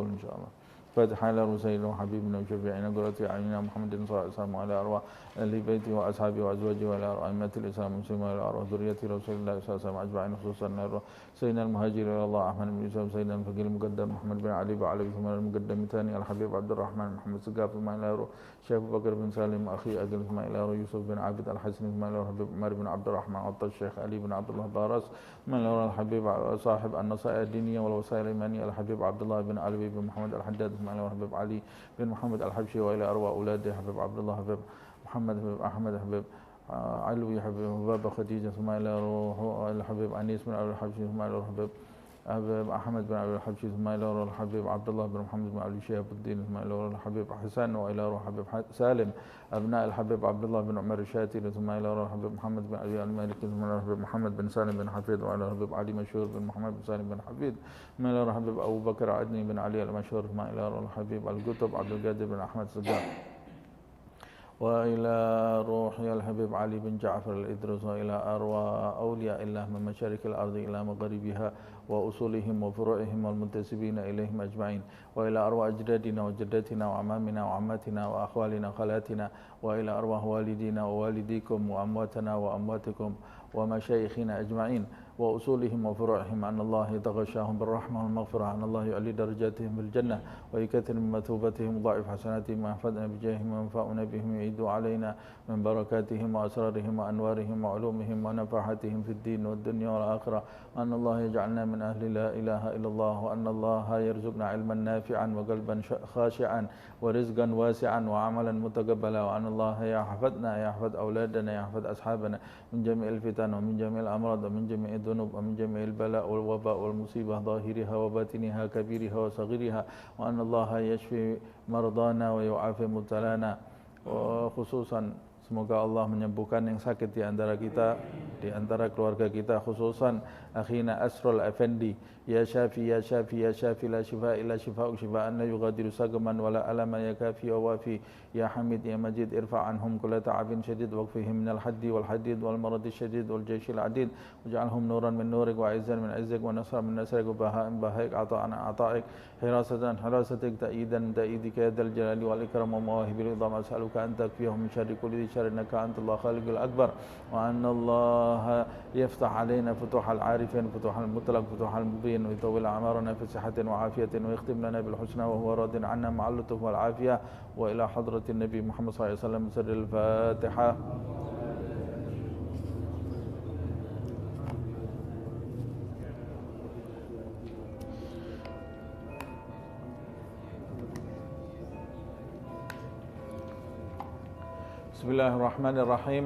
إن شاء الله. فاتحة إلى رسول وحبيبنا وشفيعنا قرة أعيننا محمد صلى الله عليه وسلم وعلى أرواح أهل بيته وأصحابه وأزواجه وعلى أئمة الإسلام المسلمين وعلى أرواح ذرية رسول الله صلى الله عليه وسلم أجمعين خصوصا سيدنا المهاجر إلى الله أحمد بن يوسف سيدنا الفقيه المقدم محمد بن علي وعلى ثم المقدم الثاني الحبيب عبد الرحمن محمد سقاف ثم إلى شيخ بكر بن سالم أخي أجل ثم إلى يوسف بن عابد الحسن ثم إلى الحبيب عمر بن عبد الرحمن عطا الشيخ علي بن عبد الله بارس ثم إلى الحبيب صاحب النصائح الدينية والوسائل الإيمانية الحبيب عبد الله بن علي بن محمد الحداد ثم إلى الحبيب علي بن محمد الحبشي وإلى أرواح أولاده حبيب عبد الله حبيب محمد حبيب أحمد حبيب علوي حبيب بابا خديجة ثم إلى روح الحبيب أنيس بن أبي الحبشي ثم إلى الحبيب أحمد بن أبي الحبشي ثم إلى روح الحبيب عبد الله بن محمد بن علي شهاب الدين ثم إلى روح الحبيب حسن وإلى روح الحبيب سالم أبناء الحبيب عبد الله بن عمر الشاتري ثم إلى روح الحبيب محمد بن علي المالكي ثم إلى الحبيب محمد بن سالم بن حفيظ وإلى الحبيب علي مشهور بن محمد بن سالم بن حفيظ ثم إلى روح الحبيب أبو بكر عدني بن علي المشهور ثم إلى روح الحبيب القطب عبد القادر بن أحمد سجاد وإلى روح الحبيب علي بن جعفر الإدرس وإلى أرواح أولياء الله من مشارق الأرض إلى مغربها وأصولهم وفروعهم والمنتسبين إليهم أجمعين وإلى أرواح أجدادنا وجداتنا وعمامنا وعماتنا وأخوالنا وخالاتنا وإلى أرواح والدينا ووالديكم وأمواتنا وأمواتكم ومشايخنا أجمعين وأصولهم وفروعهم أن الله يتغشاهم بالرحمة والمغفرة أن الله يعلي درجاتهم في الجنة ويكثر من مثوبتهم وضاعف حسناتهم ويحفظنا بجاههم وينفعنا بهم يعيد علينا من بركاتهم وأسرارهم وأنوارهم وعلومهم ونفحاتهم في الدين والدنيا والآخرة وأن الله يجعلنا من أهل لا إله إلا الله وأن الله يرزقنا علما نافعا وقلبا خاشعا ورزقا واسعا وعملا متقبلا وأن الله يحفظنا يحفظ أولادنا يحفظ أصحابنا من جميع الفتن ومن جميع الأمراض ومن جميع الذنوب ومن جميع البلاء والوباء والمصيبة ظاهرها وباطنها كبيرها وصغيرها وأن الله يشفي مرضانا ويعافي مبتلانا وخصوصا semoga Allah menyembuhkan yang sakit di antara kita, di antara keluarga kita, khususan akhina Asrul Effendi. Ya Syafi, Ya Syafi, Ya Syafi, la shifa illa shifa'uk shifa'an la yughadiru saqaman wala alama ya kafi wa wafi. Ya Hamid, Ya Majid, irfa' anhum kulla ta'abin syadid waqfihim minal haddi wal hadid wal maradi syadid wal jayshil adid waj'alhum nuran min nurik wa izzan min izzak wa nasran min nasrik wa baha'in bahaik ata'an ata'ik hirasatan hirasatik ta'idan ta'idika ya dal jalali wal ikram wa mawahibil idham as'aluka an takfiyahum min syarri kulli إنك أنت الله خالق الأكبر وأن الله يفتح علينا فتوح العارفين فتوح المطلق فتوح المبين ويطول أعمارنا في صحة وعافية ويختم لنا بالحسنى وهو راض عنا مع اللطف والعافية وإلى حضرة النبي محمد صلى الله عليه وسلم سر الفاتحة. Bismillahirrahmanirrahim.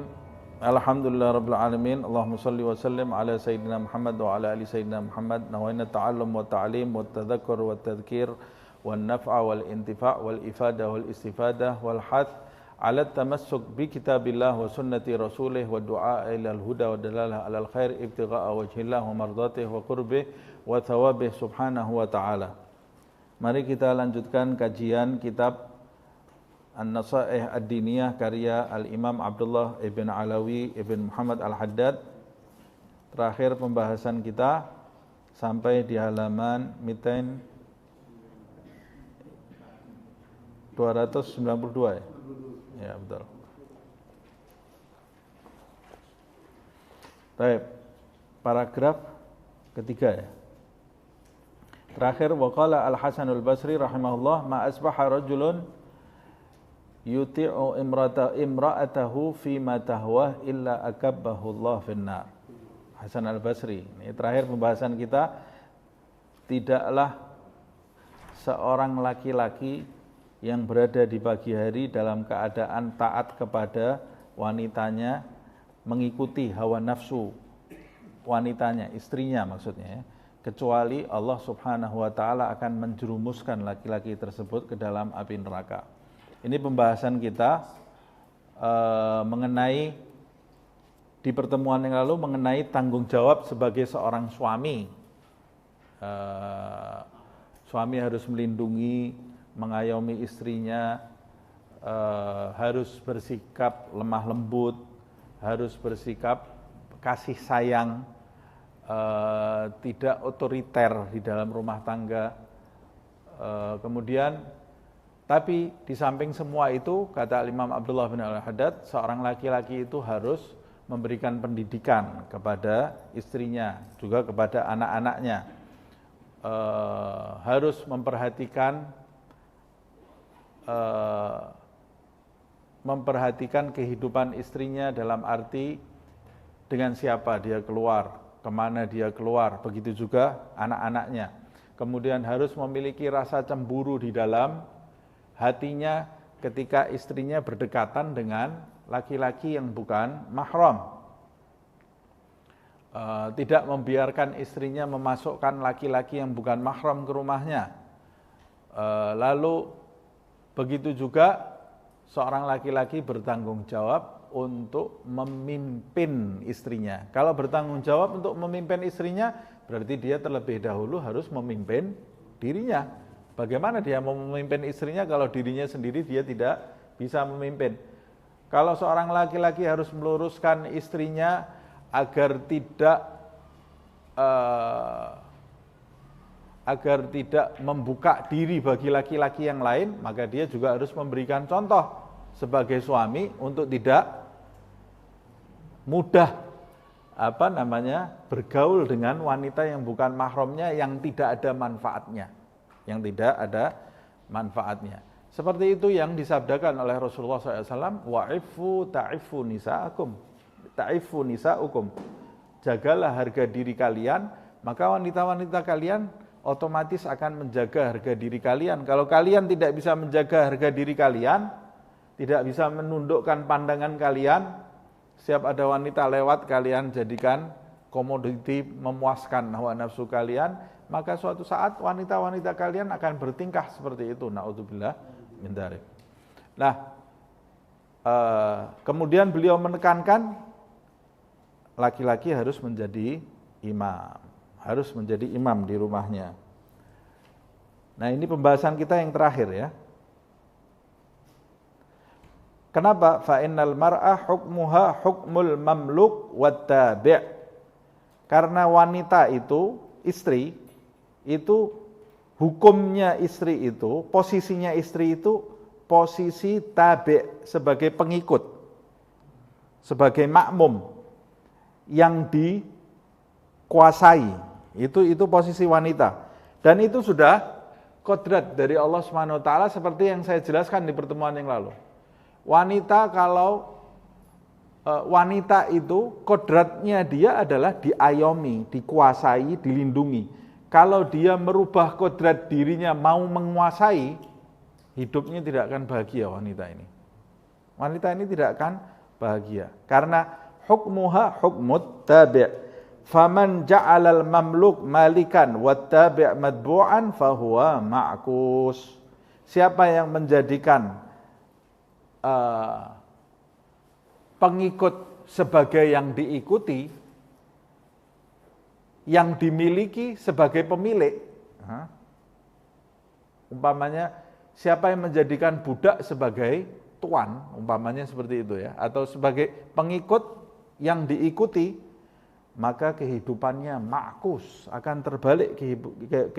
Alhamdulillah rabbil alamin. Allahumma salli wa sallim ala sayyidina Muhammad wa ala ali sayyidina Muhammad. Nawaina ta'allum wa ta'lim wa tadhakkur wa tadhkir wa naf'a wal intifa' wal ifada wal istifadah wal hath ala tamassuk bi kitabillah wa sunnati rasulih wa du'a ila al-huda wa dalalah ala al-khair ibtigha'a wajhillah wa mardatih wa qurbih wa thawabih subhanahu wa ta'ala. Mari kita lanjutkan kajian kitab An-Nasaih Ad-Diniyah karya Al-Imam Abdullah ibn Alawi ibn Muhammad Al-Haddad. Terakhir pembahasan kita sampai di halaman 292 ya? Ya betul. Baik, paragraf ketiga ya. Terakhir waqala Al-Hasanul Basri rahimahullah ma asbaha rajulun yuti'u imra'atahu fima tahwah illa akabbahu Allah finnar. Hasan al-Basri. Ini terakhir pembahasan kita. Tidaklah seorang laki-laki yang berada di pagi hari dalam keadaan taat kepada wanitanya, mengikuti hawa nafsu wanitanya, istrinya maksudnya ya, kecuali Allah Subhanahu wa taala akan menjerumuskan laki-laki tersebut ke dalam api neraka. Ini pembahasan kita mengenai di pertemuan yang lalu mengenai tanggung jawab sebagai seorang suami. Suami harus melindungi, mengayomi istrinya, harus bersikap lemah lembut, harus bersikap kasih sayang, tidak otoriter di dalam rumah tangga, Kemudian tapi di samping semua itu, kata Imam Abdullah bin Al-Haddad, seorang laki-laki itu harus memberikan pendidikan kepada istrinya, juga kepada anak-anaknya. Harus memperhatikan kehidupan istrinya dalam arti dengan siapa dia keluar, kemana dia keluar, begitu juga anak-anaknya. Kemudian harus memiliki rasa cemburu di dalam hatinya ketika istrinya berdekatan dengan laki-laki yang bukan mahram. Tidak membiarkan istrinya memasukkan laki-laki yang bukan mahram ke rumahnya. Lalu begitu juga seorang laki-laki bertanggung jawab untuk memimpin istrinya. Kalau bertanggung jawab untuk memimpin istrinya, berarti dia terlebih dahulu harus memimpin dirinya. Bagaimana dia mau memimpin istrinya kalau dirinya sendiri dia tidak bisa memimpin? Kalau seorang laki-laki harus meluruskan istrinya agar tidak membuka diri bagi laki-laki yang lain, maka dia juga harus memberikan contoh sebagai suami untuk tidak mudah bergaul dengan wanita yang bukan mahramnya, yang tidak ada manfaatnya, Seperti itu yang disabdakan oleh Rasulullah SAW, wa'ifu ta'ifu nisa'ukum, jagalah harga diri kalian, maka wanita-wanita kalian otomatis akan menjaga harga diri kalian. Kalau kalian tidak bisa menjaga harga diri kalian, tidak bisa menundukkan pandangan kalian, setiap ada wanita lewat kalian jadikan komoditi memuaskan hawa nafsu kalian, maka suatu saat wanita-wanita kalian akan bertingkah seperti itu. Na'udzubillah min dzalik. Nah, kemudian beliau menekankan laki-laki harus menjadi imam di rumahnya. Nah, ini pembahasan kita yang terakhir ya. Kenapa? Fa innal mar'ah hukmuha hukmul mamluk wattabi'. Karena wanita itu, istri itu, hukumnya istri itu, posisinya istri itu posisi tabi', sebagai pengikut, sebagai makmum yang dikuasai. Itu posisi wanita. Dan itu sudah kodrat dari Allah Subhanahu wa taala, seperti yang saya jelaskan di pertemuan yang lalu. Wanita itu kodratnya dia adalah diayomi, dikuasai, dilindungi. Kalau dia merubah kodrat dirinya mau menguasai, hidupnya tidak akan bahagia wanita ini. Wanita ini tidak akan bahagia. Karena hukmuha hukmut tabi'. Faman ja'alal mamluk malikan wattabi' madbu'an fahuwa ma'kus. Siapa yang menjadikan pengikut sebagai yang diikuti, yang dimiliki sebagai pemilik. Umpamanya siapa yang menjadikan budak sebagai tuan, umpamanya seperti itu ya, atau sebagai pengikut yang diikuti, maka kehidupannya ma'kus, akan terbalik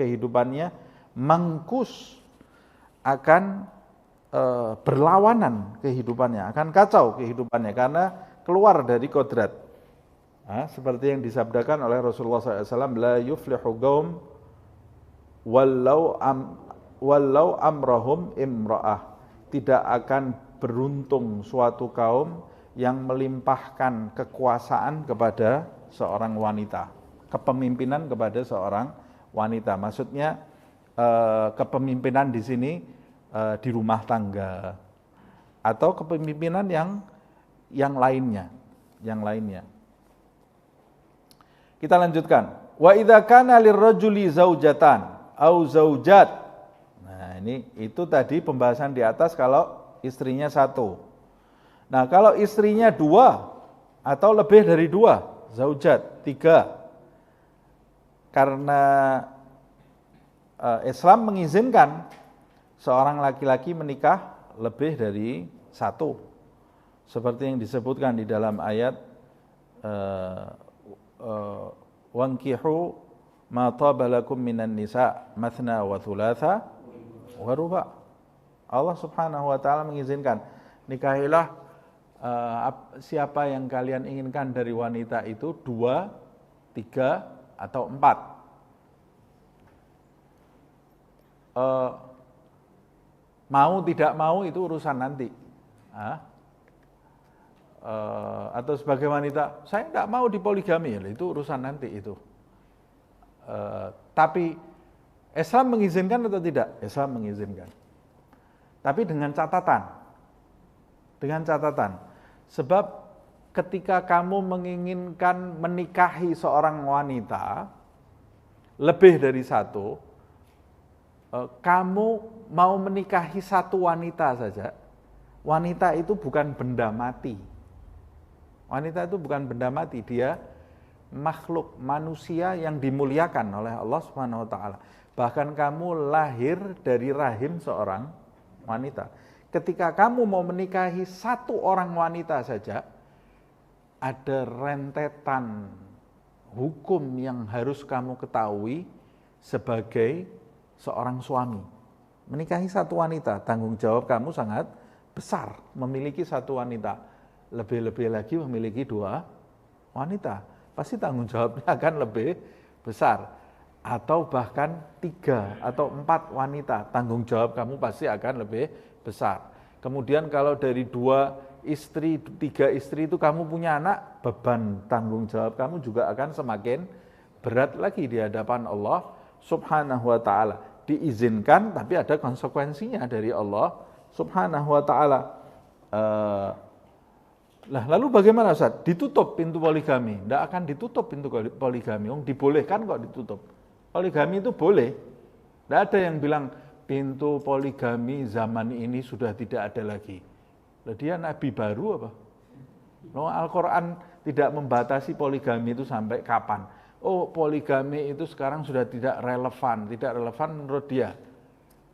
kehidupannya, mangkus, akan berlawanan kehidupannya, akan kacau kehidupannya karena keluar dari kodrat. Seperti yang disabdakan oleh Rasulullah SAW, la yuflihu qaum wallau amrahum imra'ah. Tidak akan beruntung suatu kaum yang melimpahkan kekuasaan kepada seorang wanita, kepemimpinan kepada seorang wanita. Maksudnya kepemimpinan di sini di rumah tangga atau kepemimpinan yang lainnya. Kita lanjutkan. Wa idza kana lirrajuli zaujatan au zaujat. Nah, itu tadi pembahasan di atas kalau istrinya satu. Nah, kalau istrinya dua atau lebih dari dua, zaujat, tiga. Karena Islam mengizinkan seorang laki-laki menikah lebih dari satu, seperti yang disebutkan di dalam ayat wankihu ma taba lakum minan nisa mathna wa thulatha baru Pak. Allah Subhanahu wa taala mengizinkan, nikahilah siapa yang kalian inginkan dari wanita itu 2, 3 atau 4. Mau tidak mau itu urusan nanti. Atau sebagai wanita, saya tidak mau dipoligami, itu urusan nanti itu. Tapi Islam mengizinkan atau tidak? Islam mengizinkan. Tapi dengan catatan. Sebab ketika kamu menginginkan menikahi seorang wanita, lebih dari satu, kamu mau menikahi satu wanita saja, wanita itu bukan benda mati. Wanita itu bukan benda mati, dia makhluk manusia yang dimuliakan oleh Allah Subhanahu wa taala. Bahkan kamu lahir dari rahim seorang wanita. Ketika kamu mau menikahi satu orang wanita saja, ada rentetan hukum yang harus kamu ketahui sebagai seorang suami. Menikahi satu wanita, tanggung jawab kamu sangat besar. Memiliki satu wanita, lebih-lebih lagi memiliki 2 wanita. Pasti tanggung jawabnya akan lebih besar. Atau bahkan 3 atau 4 wanita, tanggung jawab kamu pasti akan lebih besar. Kemudian kalau dari 2 istri, 3 istri itu kamu punya anak, beban tanggung jawab kamu juga akan semakin berat lagi di hadapan Allah Subhanahu wa taala. Diizinkan tapi ada konsekuensinya dari Allah Subhanahu wa taala. Lalu bagaimana Ustaz? Ditutup pintu poligami? Tidak akan ditutup pintu poligami. Dibolehkan kok ditutup. Poligami itu boleh. Tidak ada yang bilang pintu poligami zaman ini sudah tidak ada lagi. Dia nabi baru apa? Al-Quran tidak membatasi poligami itu sampai kapan. Poligami itu sekarang sudah tidak relevan. Tidak relevan menurut dia.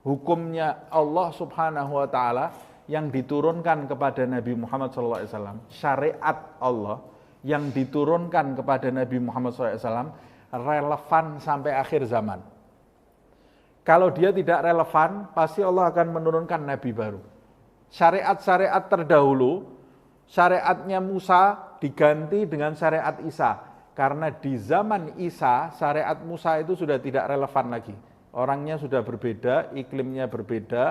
Hukumnya Allah Subhanahu wa taala yang diturunkan kepada Nabi Muhammad SAW, syariat Allah yang diturunkan kepada Nabi Muhammad SAW relevan sampai akhir zaman. Kalau dia tidak relevan, pasti Allah akan menurunkan Nabi baru. Syariat-syariat terdahulu, syariatnya Musa diganti dengan syariat Isa. Karena di zaman Isa, syariat Musa itu sudah tidak relevan lagi. Orangnya sudah berbeda, iklimnya berbeda,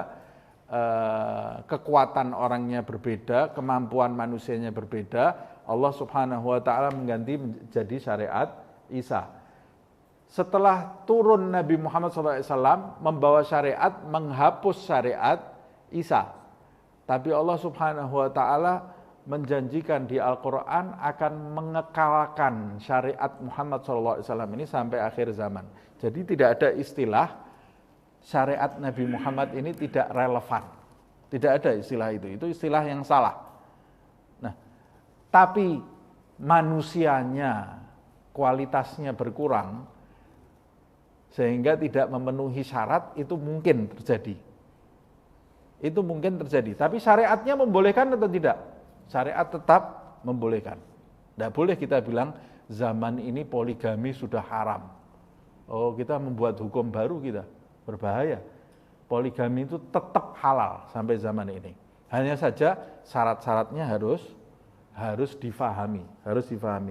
kekuatan orangnya berbeda, kemampuan manusianya berbeda. Allah Subhanahu wa taala mengganti menjadi syariat Isa. Setelah turun Nabi Muhammad SAW membawa syariat, menghapus syariat Isa. Tapi Allah Subhanahu wa taala menjanjikan di Al-Quran akan mengekalkan syariat Muhammad SAW ini sampai akhir zaman. Jadi tidak ada istilah syariat Nabi Muhammad ini tidak relevan. Tidak ada istilah itu istilah yang salah. Nah, tapi manusianya kualitasnya berkurang sehingga tidak memenuhi syarat, itu mungkin terjadi. Itu mungkin terjadi. Tapi syariatnya membolehkan atau tidak? Syariat tetap membolehkan. Tidak boleh kita bilang zaman ini poligami sudah haram. Kita membuat hukum baru kita. Berbahaya. Poligami itu tetap halal sampai zaman ini. Hanya saja syarat-syaratnya harus difahami.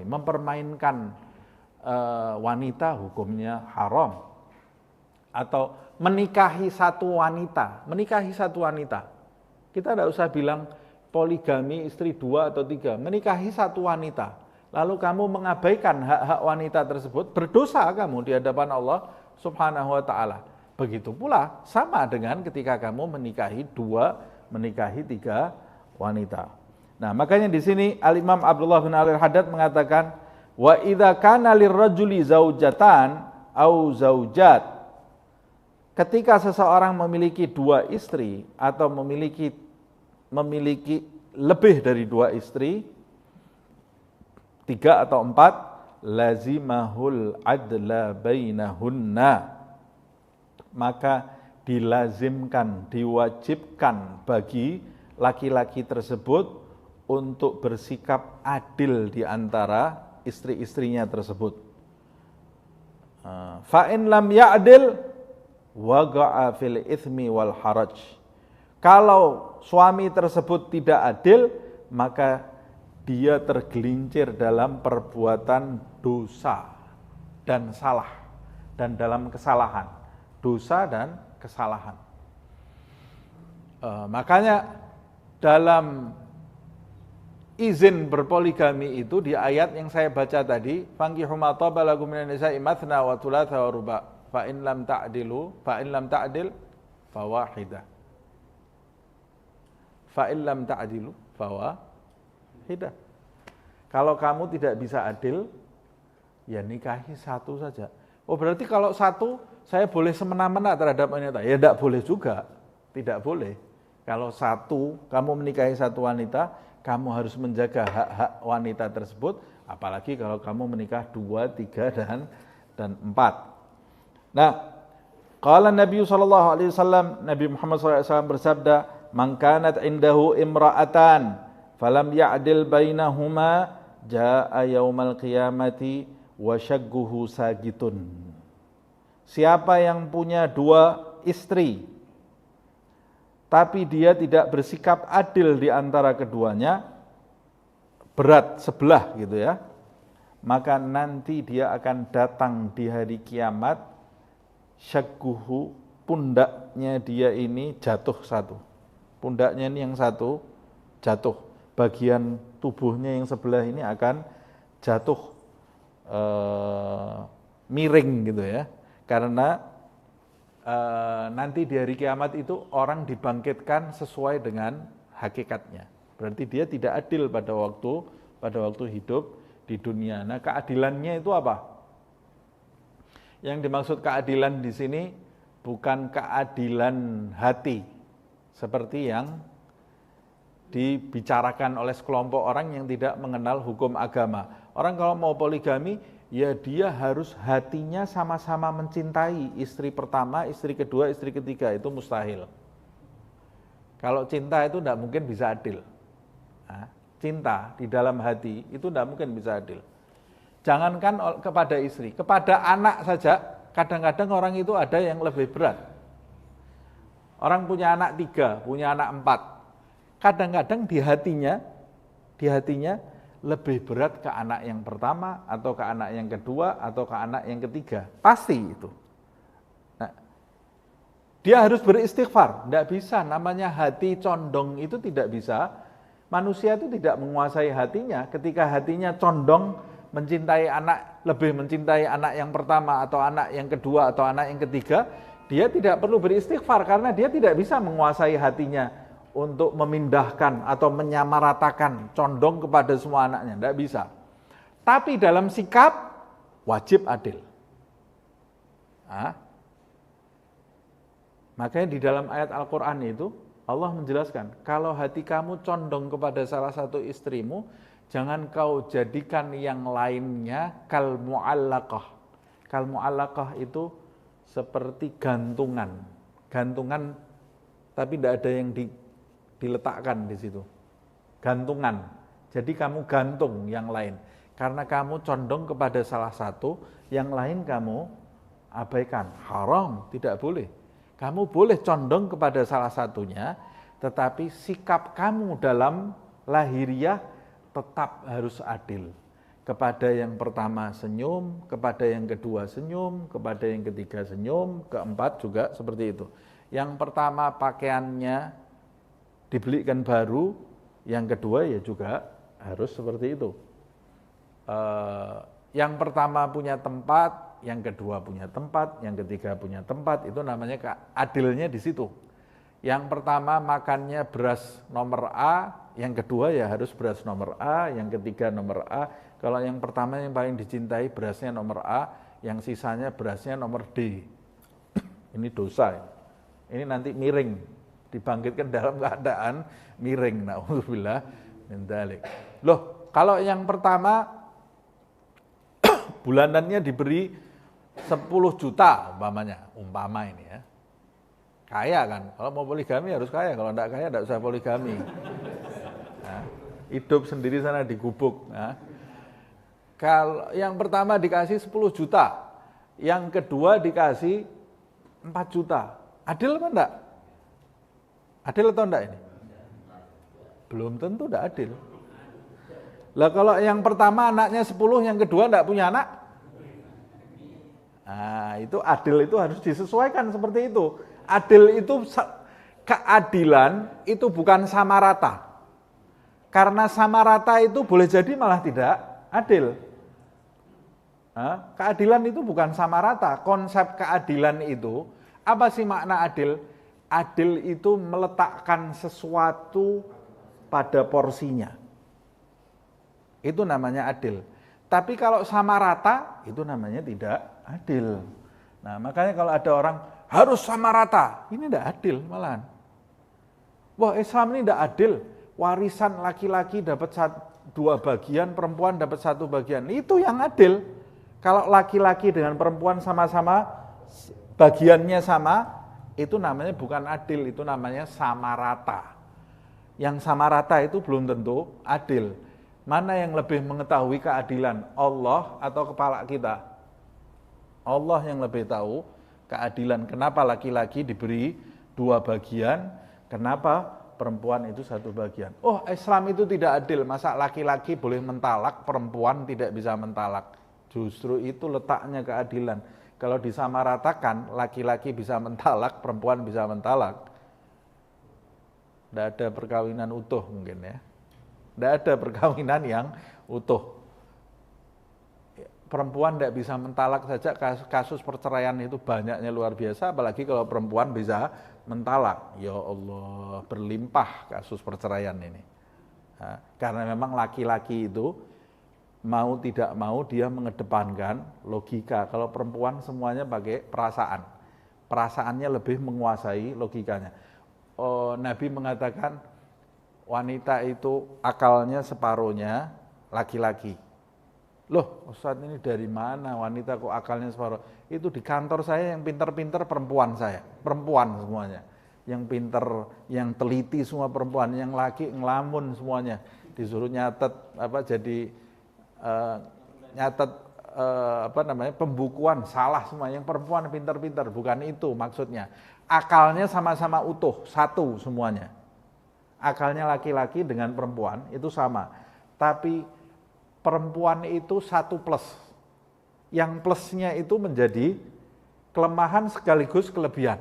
Mempermainkan wanita hukumnya haram. Atau menikahi satu wanita. Kita tidak usah bilang poligami istri 2 atau 3. Menikahi satu wanita. Lalu kamu mengabaikan hak-hak wanita tersebut, berdosa kamu di hadapan Allah Subhanahu wa taala. Begitu pula sama dengan ketika kamu menikahi 3 wanita. Nah, makanya di sini Al-Imam Abdullah bin Al-Haddad mengatakan, wa idza kana lirrajuli zaujatan au zaujat. Ketika seseorang memiliki 2 istri atau memiliki lebih dari 2 istri, 3 atau 4, lazimahul adla bainahunna. Maka dilazimkan, diwajibkan bagi laki-laki tersebut untuk bersikap adil di antara istri-istrinya tersebut. Fa in lam ya'dil, waqa'a fil itsmi wal haraj. Kalau suami tersebut tidak adil, maka dia tergelincir dalam perbuatan dosa dan salah, dan dalam kesalahan. Dosa dan kesalahan. Makanya dalam izin berpoligami itu di ayat yang saya baca tadi, fankihu ma taba lakum minan nisa'i matsna wa thulatha wa ruba' fa in lam ta'dil fawahidah. Fa in lam ta'dilu fawahidah. Kalau kamu tidak bisa adil, ya nikahi satu saja. Oh berarti kalau satu saya boleh semena-mena terhadap wanita? Ya tidak boleh juga, tidak boleh. Kalau satu kamu menikahi satu wanita, kamu harus menjaga hak-hak wanita tersebut, apalagi kalau kamu menikah 2, 3 dan 4. Nah, qala Nabi sallallahu alaihi wasallam, Nabi Muhammad SAW bersabda, "Man kanat indahu imra'atan falam ya'dil bainahuma jaa'a yaumal qiyamati wa syagguhu sagitun." Siapa yang punya 2 istri tapi dia tidak bersikap adil di antara keduanya, berat sebelah gitu ya, maka nanti dia akan datang di hari kiamat, syagguhu, pundaknya dia ini jatuh satu. Pundaknya ini yang satu jatuh, bagian tubuhnya yang sebelah ini akan jatuh miring gitu ya, karena nanti di hari kiamat itu orang dibangkitkan sesuai dengan hakikatnya. Berarti dia tidak adil pada waktu hidup di dunia. Nah, keadilannya itu apa? Yang dimaksud keadilan di sini bukan keadilan hati seperti yang dibicarakan oleh sekelompok orang yang tidak mengenal hukum agama. Orang kalau mau poligami, ya dia harus hatinya sama-sama mencintai istri pertama, istri kedua, istri ketiga, itu mustahil. Kalau cinta itu tidak mungkin bisa adil. Nah, cinta di dalam hati itu tidak mungkin bisa adil. Jangankan kepada istri, kepada anak saja, kadang-kadang orang itu ada yang lebih berat. Orang punya anak 3, punya anak 4. Kadang-kadang di hatinya lebih berat ke anak yang pertama, atau ke anak yang kedua, atau ke anak yang ketiga. Pasti itu. Nah, dia harus beristighfar. Tidak bisa, namanya hati condong itu tidak bisa. Manusia itu tidak menguasai hatinya. Ketika hatinya condong mencintai anak, lebih mencintai anak yang pertama, atau anak yang kedua, atau anak yang ketiga, dia tidak perlu beristighfar, karena dia tidak bisa menguasai hatinya untuk memindahkan atau menyamaratakan condong kepada semua anaknya, tidak bisa. Tapi dalam sikap wajib adil. Makanya di dalam ayat Al-Quran itu Allah menjelaskan, kalau hati kamu condong kepada salah satu istrimu, jangan kau jadikan yang lainnya kal mu'allaqah. Kal mu'allaqah itu seperti gantungan tapi tidak ada yang diletakkan di situ. Gantungan. Jadi kamu gantung yang lain. Karena kamu condong kepada salah satu, yang lain kamu abaikan. Haram, tidak boleh. Kamu boleh condong kepada salah satunya, tetapi sikap kamu dalam lahiriah tetap harus adil. Kepada yang pertama senyum, kepada yang kedua senyum, kepada yang ketiga senyum, keempat juga seperti itu. Yang pertama pakaiannya dibelikan baru, yang kedua ya juga harus seperti itu. Yang pertama punya tempat, yang kedua punya tempat, yang ketiga punya tempat, itu namanya adilnya di situ. Yang pertama makannya beras nomor A, yang kedua ya harus beras nomor A, yang ketiga nomor A. Kalau yang pertama yang paling dicintai berasnya nomor A, yang sisanya berasnya nomor D. Ini dosa. Ini nanti miring, dibangkitkan dalam keadaan miring. Na'udzubillah min dzalik. Loh, kalau yang pertama bulanannya diberi 10 juta umpama ini ya. Kaya kan, kalau mau poligami harus kaya, kalau enggak kaya enggak usah poligami. Nah, hidup sendiri sana di gubuk. Nah, kalau yang pertama dikasih 10 juta, yang kedua dikasih 4 juta. Adil apa enggak? Adil atau enggak ini? Belum tentu enggak adil. Lah kalau yang pertama anaknya 10, yang kedua enggak punya anak? Nah, itu adil itu harus disesuaikan seperti itu. Adil itu, keadilan itu bukan sama rata. Karena sama rata itu boleh jadi malah tidak adil. Nah, keadilan itu bukan sama rata. Konsep keadilan itu, apa sih makna adil? Adil itu meletakkan sesuatu pada porsinya. Itu namanya adil. Tapi kalau sama rata, itu namanya tidak adil. Nah, makanya kalau ada orang harus sama rata, ini tidak adil malahan. Wah, Islam ini tidak adil. Warisan laki-laki dapat 2 bagian, perempuan dapat 1 bagian. Itu yang adil. Kalau laki-laki dengan perempuan sama-sama, bagiannya sama, itu namanya bukan adil, itu namanya sama rata. Yang sama rata itu belum tentu adil. Mana yang lebih mengetahui keadilan, Allah atau kepala kita? Allah yang lebih tahu keadilan. Kenapa laki-laki diberi 2 bagian, kenapa perempuan itu 1 bagian. Oh, Islam itu tidak adil, masa laki-laki boleh mentalak, perempuan tidak bisa mentalak. Justru itu letaknya keadilan. Kalau disamaratakan, laki-laki bisa mentalak, perempuan bisa mentalak. Tidak ada perkawinan utuh mungkin ya. Tidak ada perkawinan yang utuh. Perempuan tidak bisa mentalak saja, kasus perceraian itu banyaknya luar biasa, apalagi kalau perempuan bisa mentalak. Ya Allah, berlimpah kasus perceraian ini. Nah, karena memang laki-laki itu mau tidak mau dia mengedepankan logika. Kalau perempuan semuanya pakai perasaan. Perasaannya lebih menguasai logikanya. Nabi mengatakan wanita itu akalnya separuhnya laki-laki. Loh, Ustaz ini dari mana wanita kok akalnya separuh? Itu di kantor saya yang pinter-pinter perempuan saya. Perempuan semuanya. Yang pinter, yang teliti semua perempuan. Yang laki ngelamun semuanya. Disuruh nyatet, nyatet pembukuan, salah semua. Yang perempuan pinter-pinter, bukan itu maksudnya. Akalnya sama-sama utuh, satu semuanya. Akalnya laki-laki dengan perempuan itu sama. Tapi perempuan itu 1 plus. Yang plusnya itu menjadi kelemahan sekaligus kelebihan.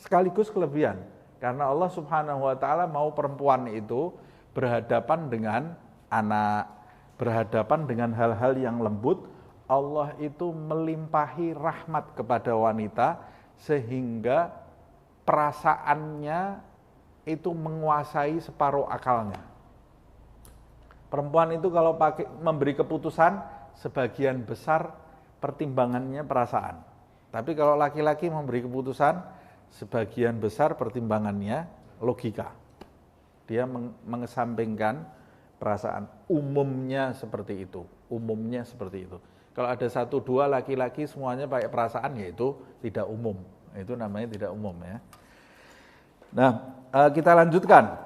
Sekaligus kelebihan. Karena Allah Subhanahu wa taala mau perempuan itu berhadapan dengan anak, berhadapan dengan hal-hal yang lembut. Allah itu melimpahi rahmat kepada wanita sehingga perasaannya itu menguasai separuh akalnya. Perempuan itu kalau memberi keputusan, sebagian besar pertimbangannya perasaan. Tapi kalau laki-laki memberi keputusan, sebagian besar pertimbangannya logika. Dia mengesampingkan perasaan. Umumnya seperti itu. Umumnya seperti itu. Kalau ada 1-2 laki-laki semuanya pakai perasaan, yaitu tidak umum. Itu namanya tidak umum ya. Nah, kita lanjutkan.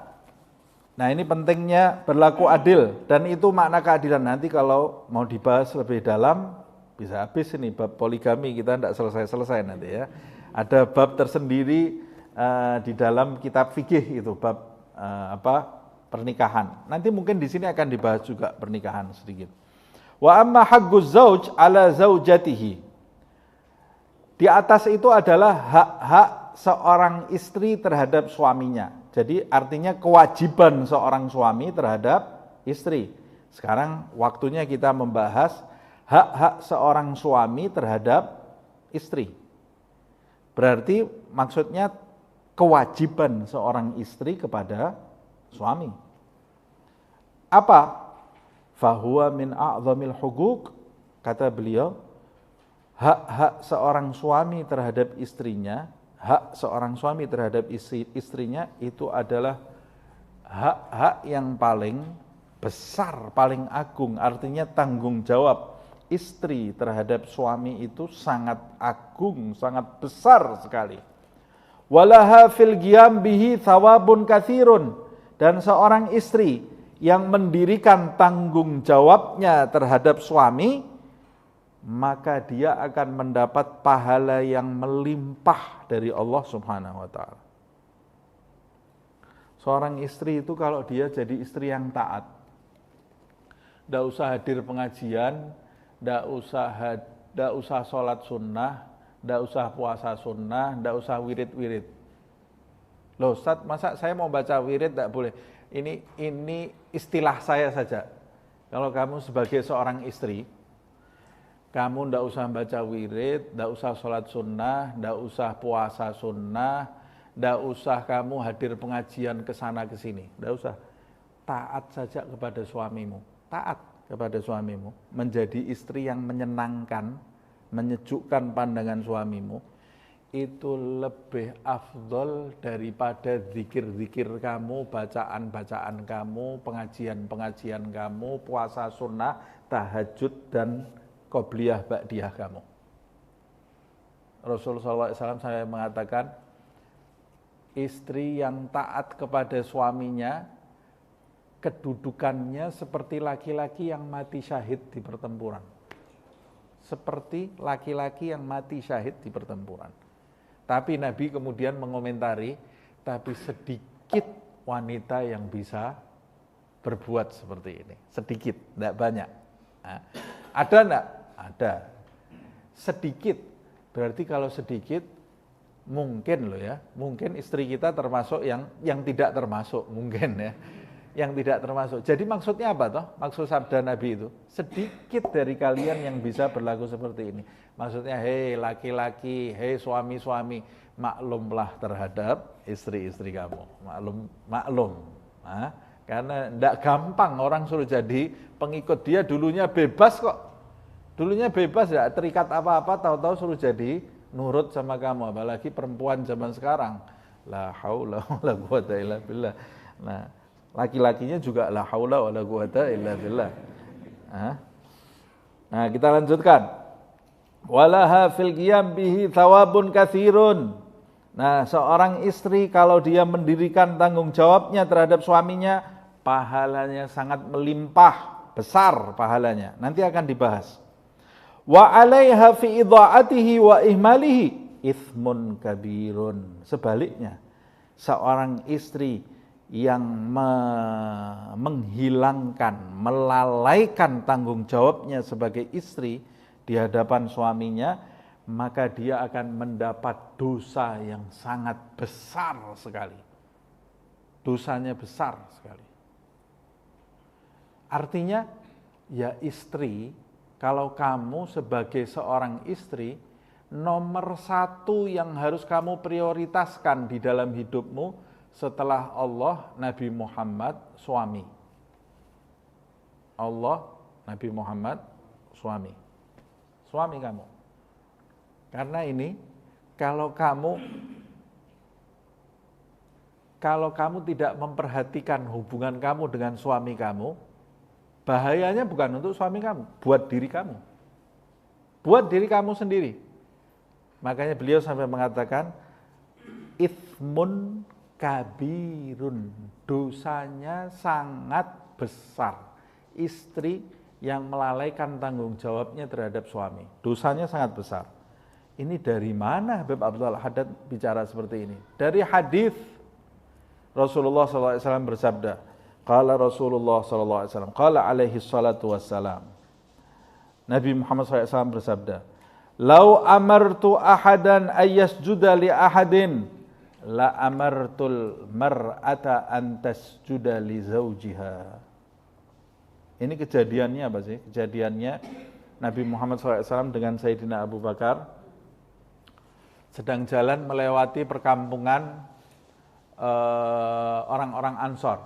Nah, ini pentingnya berlaku adil, dan itu makna keadilan. Nanti kalau mau dibahas lebih dalam bisa habis ini bab poligami, kita tidak selesai-selesai nanti ya. Ada bab tersendiri di dalam kitab fikih itu bab pernikahan. Nanti mungkin di sini akan dibahas juga pernikahan sedikit. Wa amma haqquz zauj ala zaujatihi. Di atas itu adalah hak-hak seorang istri terhadap suaminya. Jadi artinya kewajiban seorang suami terhadap istri. Sekarang waktunya kita membahas hak-hak seorang suami terhadap istri. Berarti maksudnya kewajiban seorang istri kepada suami. Apa? Fahuwa min a'zamil huquq, kata beliau, hak-hak seorang suami terhadap istrinya, hak seorang suami terhadap istrinya itu adalah hak-hak yang paling besar, paling agung. Artinya tanggung jawab istri terhadap suami itu sangat agung, sangat besar sekali. Walaha fil qiyam bihi thawabun katsirun, dan seorang istri yang mendirikan tanggung jawabnya terhadap suami maka dia akan mendapat pahala yang melimpah dari Allah Subhanahu wa taala. Seorang istri itu kalau dia jadi istri yang taat, tidak usah hadir pengajian, tidak usah sholat sunnah, tidak usah puasa sunnah, tidak usah wirid-wirid. Loh Ustaz, masa saya mau baca wirid tidak boleh? Ini istilah saya saja. Kalau kamu sebagai seorang istri, kamu tidak usah baca wirid, tidak usah sholat sunnah, tidak usah puasa sunnah, tidak usah kamu hadir pengajian ke sana ke sini, tidak usah. Taat saja kepada suamimu, taat kepada suamimu, menjadi istri yang menyenangkan, menyejukkan pandangan suamimu, itu lebih afdol daripada zikir-zikir kamu, bacaan-bacaan kamu, pengajian-pengajian kamu, puasa sunnah, tahajud dan qobliyah ba'diyah kamu. Rasulullah SAW saya mengatakan, istri yang taat kepada suaminya, kedudukannya seperti laki-laki yang mati syahid di pertempuran. Seperti laki-laki yang mati syahid di pertempuran. Tapi Nabi kemudian mengomentari, tapi sedikit wanita yang bisa berbuat seperti ini. Sedikit, tidak banyak. Nah, ada enggak? Ada. Sedikit. Berarti kalau sedikit, mungkin loh ya. Mungkin istri kita termasuk yang tidak termasuk. Mungkin ya. Yang tidak termasuk. Jadi maksudnya apa toh? Maksud sabda Nabi itu, sedikit dari kalian yang bisa berlaku seperti ini. Maksudnya, hei laki-laki, hei suami-suami, maklumlah terhadap istri-istri kamu. Maklum. Nah, karena tidak gampang orang suruh jadi pengikut dia, dulunya bebas kok. Dulunya bebas, ya terikat apa-apa, tahu-tahu suruh jadi nurut sama kamu. Apalagi perempuan zaman sekarang. La haula wala quwata illa billah. Nah, laki-lakinya juga la haula wala quwata illa billah. Nah, kita lanjutkan. Walaha fil qiyam bihi thawabun katsirun. Nah, seorang istri kalau dia mendirikan tanggung jawabnya terhadap suaminya, pahalanya sangat melimpah, besar pahalanya. Nanti akan dibahas. Wa 'alaiha fi idha'atihi wa ihmalihi itsmun kabirun. Sebaliknya, seorang istri yang menghilangkan, melalaikan tanggung jawabnya sebagai istri di hadapan suaminya, maka dia akan mendapat dosa yang sangat besar sekali. Dosanya besar sekali. Artinya, ya istri, kalau kamu sebagai seorang istri, nomor satu yang harus kamu prioritaskan di dalam hidupmu setelah Allah, Nabi Muhammad, suami. Allah, Nabi Muhammad, suami. Suami kamu. Karena ini, kalau kamu tidak memperhatikan hubungan kamu dengan suami kamu, bahayanya bukan untuk suami kamu, buat diri kamu. Buat diri kamu sendiri. Makanya beliau sampai mengatakan, itsmun kabirun, dosanya sangat besar. Istri yang melalaikan tanggung jawabnya terhadap suami, dosanya sangat besar. Ini dari mana Habib Abdul Haddad bicara seperti ini? Dari hadis Rasulullah SAW bersabda, qala Rasulullah SAW, qala alaihi salatu wassalam, Nabi Muhammad SAW bersabda, lau amartu ahadan ayyasjuda li ahadin, la amartul mar'ata an tasjuda li zawjiha. Ini kejadiannya apa sih? Kejadiannya Nabi Muhammad SAW dengan Sayyidina Abu Bakar sedang jalan melewati perkampungan orang-orang Ansor.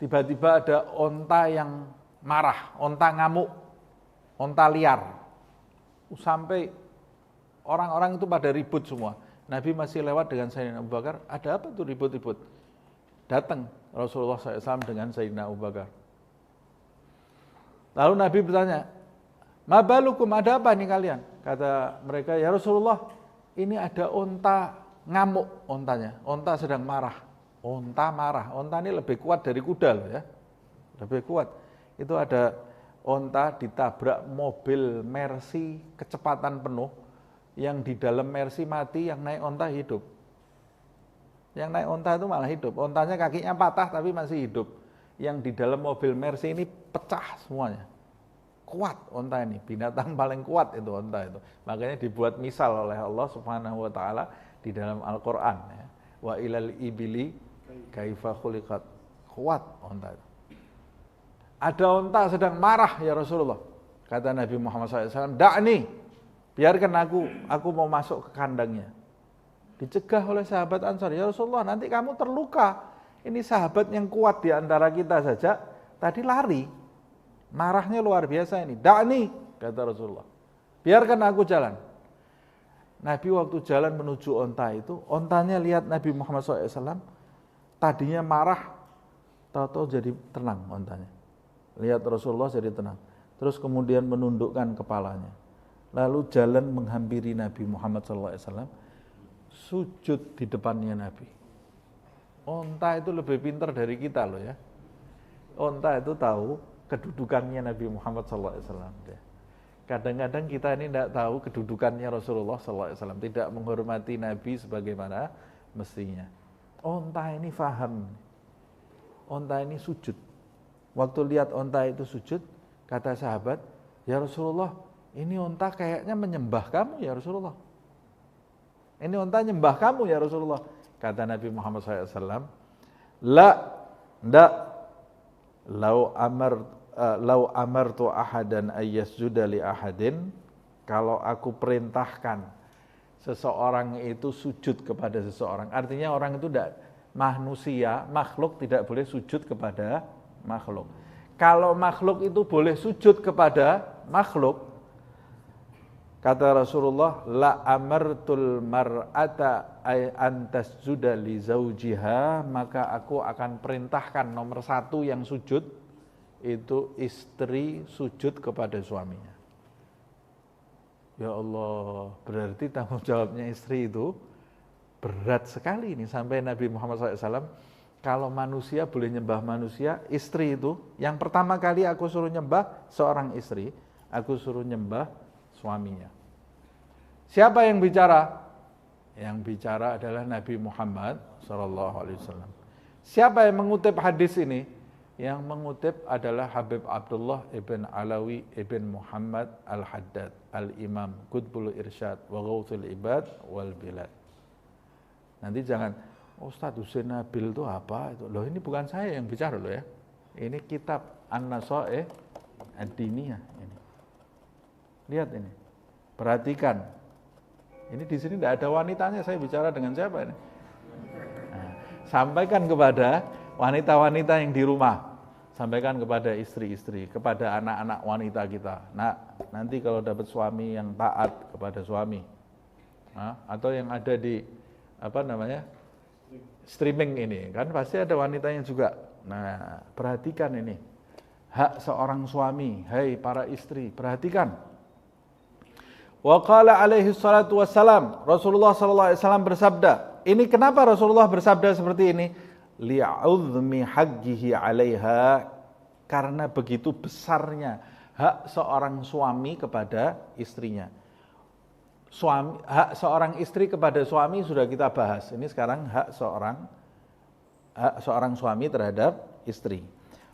Tiba-tiba ada onta yang marah, onta ngamuk, onta liar. Sampai orang-orang itu pada ribut semua. Nabi masih lewat dengan Sayyidina Abu Bakar, ada apa tuh ribut-ribut? Datang Rasulullah SAW dengan Sayyidina Abu Bakar. Lalu Nabi bertanya, ma balukum, ada apa nih kalian? Kata mereka, ya Rasulullah, ini ada onta ngamuk ontanya, onta sedang marah. Onta marah, onta ini lebih kuat dari kuda loh ya, lebih kuat. Itu ada onta ditabrak mobil Mercy kecepatan penuh, yang di dalam Mercy mati, yang naik onta hidup. Yang naik onta itu malah hidup, ontanya kakinya patah tapi masih hidup. Yang di dalam mobil Mercy ini pecah semuanya. Kuat onta ini, binatang paling kuat itu onta itu. Makanya dibuat misal oleh Allah Subhanahu wa taala di dalam Al-Qur'an ya. Wa ilal ibili kaifa khuliqat. Kuat onta itu. Ada onta sedang marah ya Rasulullah. Kata Nabi Muhammad SAW, "Da'ni, biarkan aku mau masuk ke kandangnya." Dicegah oleh sahabat Ansar, "Ya Rasulullah, nanti kamu terluka. Ini sahabat yang kuat di antara kita saja, tadi lari. Marahnya luar biasa ini. Da'ni," kata Rasulullah. "Biarkan aku jalan." Nabi waktu jalan menuju onta itu, ontanya lihat Nabi Muhammad SAW, tadinya marah, tahu-tahu jadi tenang ontanya. Lihat Rasulullah jadi tenang. Terus kemudian menundukkan kepalanya. Lalu jalan menghampiri Nabi Muhammad SAW, sujud di depannya Nabi. Onta itu lebih pintar dari kita loh ya. Onta itu tahu kedudukannya Nabi Muhammad SAW. Kadang-kadang kita ini tidak tahu kedudukannya Rasulullah SAW, tidak menghormati Nabi sebagaimana mestinya. Onta ini faham, onta ini sujud. Waktu lihat onta itu sujud, kata sahabat, "Ya Rasulullah, ini onta kayaknya menyembah kamu ya Rasulullah. Ini onta nyembah kamu ya Rasulullah." Kata Nabi Muhammad SAW, "Ndak, lau amartu ahadan ayyasjuda li ahadin," kalau aku perintahkan seseorang itu sujud kepada seseorang, artinya orang itu tidak, manusia, makhluk tidak boleh sujud kepada makhluk. Kalau makhluk itu boleh sujud kepada makhluk, kata Rasulullah, "La amartul mar'ata an tasjuda li zaujiha," maka aku akan perintahkan nomor satu yang sujud itu istri sujud kepada suaminya. Ya Allah, berarti tanggung jawabnya istri itu berat sekali ini. Sampai Nabi Muhammad SAW, kalau manusia boleh nyembah manusia, istri itu yang pertama kali aku suruh nyembah seorang istri, aku suruh nyembah suaminya. Siapa yang bicara? Yang bicara adalah Nabi Muhammad SAW. Siapa yang mengutip hadis ini? Yang mengutip adalah Habib Abdullah ibn Alawi ibn Muhammad al-Haddad, al-Imam Qutbul Irsyad wa Ghawthul Ibad wal Bilad. Nanti jangan, "Ustadz Husain Nabil itu apa?" Itu loh, ini bukan saya yang bicara loh ya. Ini kitab An-Nasaih Ad-Diniyah ini. Lihat ini. Perhatikan. Ini di sini tidak ada wanitanya, saya bicara dengan siapa ini? Nah, sampaikan kepada wanita-wanita yang di rumah, sampaikan kepada istri-istri, kepada anak-anak wanita kita. Nah, nanti kalau dapat suami yang taat kepada suami, atau yang ada di streaming ini, kan pasti ada wanitanya juga. Nah, perhatikan ini, hak seorang suami, hai para istri, perhatikan. Wa qala alaihi salatu wassalam, Rasulullah SAW bersabda, ini kenapa Rasulullah bersabda seperti ini? Li'udhmi haqqihi 'alaiha, karena begitu besarnya hak seorang suami kepada istrinya. Hak seorang istri kepada suami sudah kita bahas. Ini sekarang hak seorang suami terhadap istri.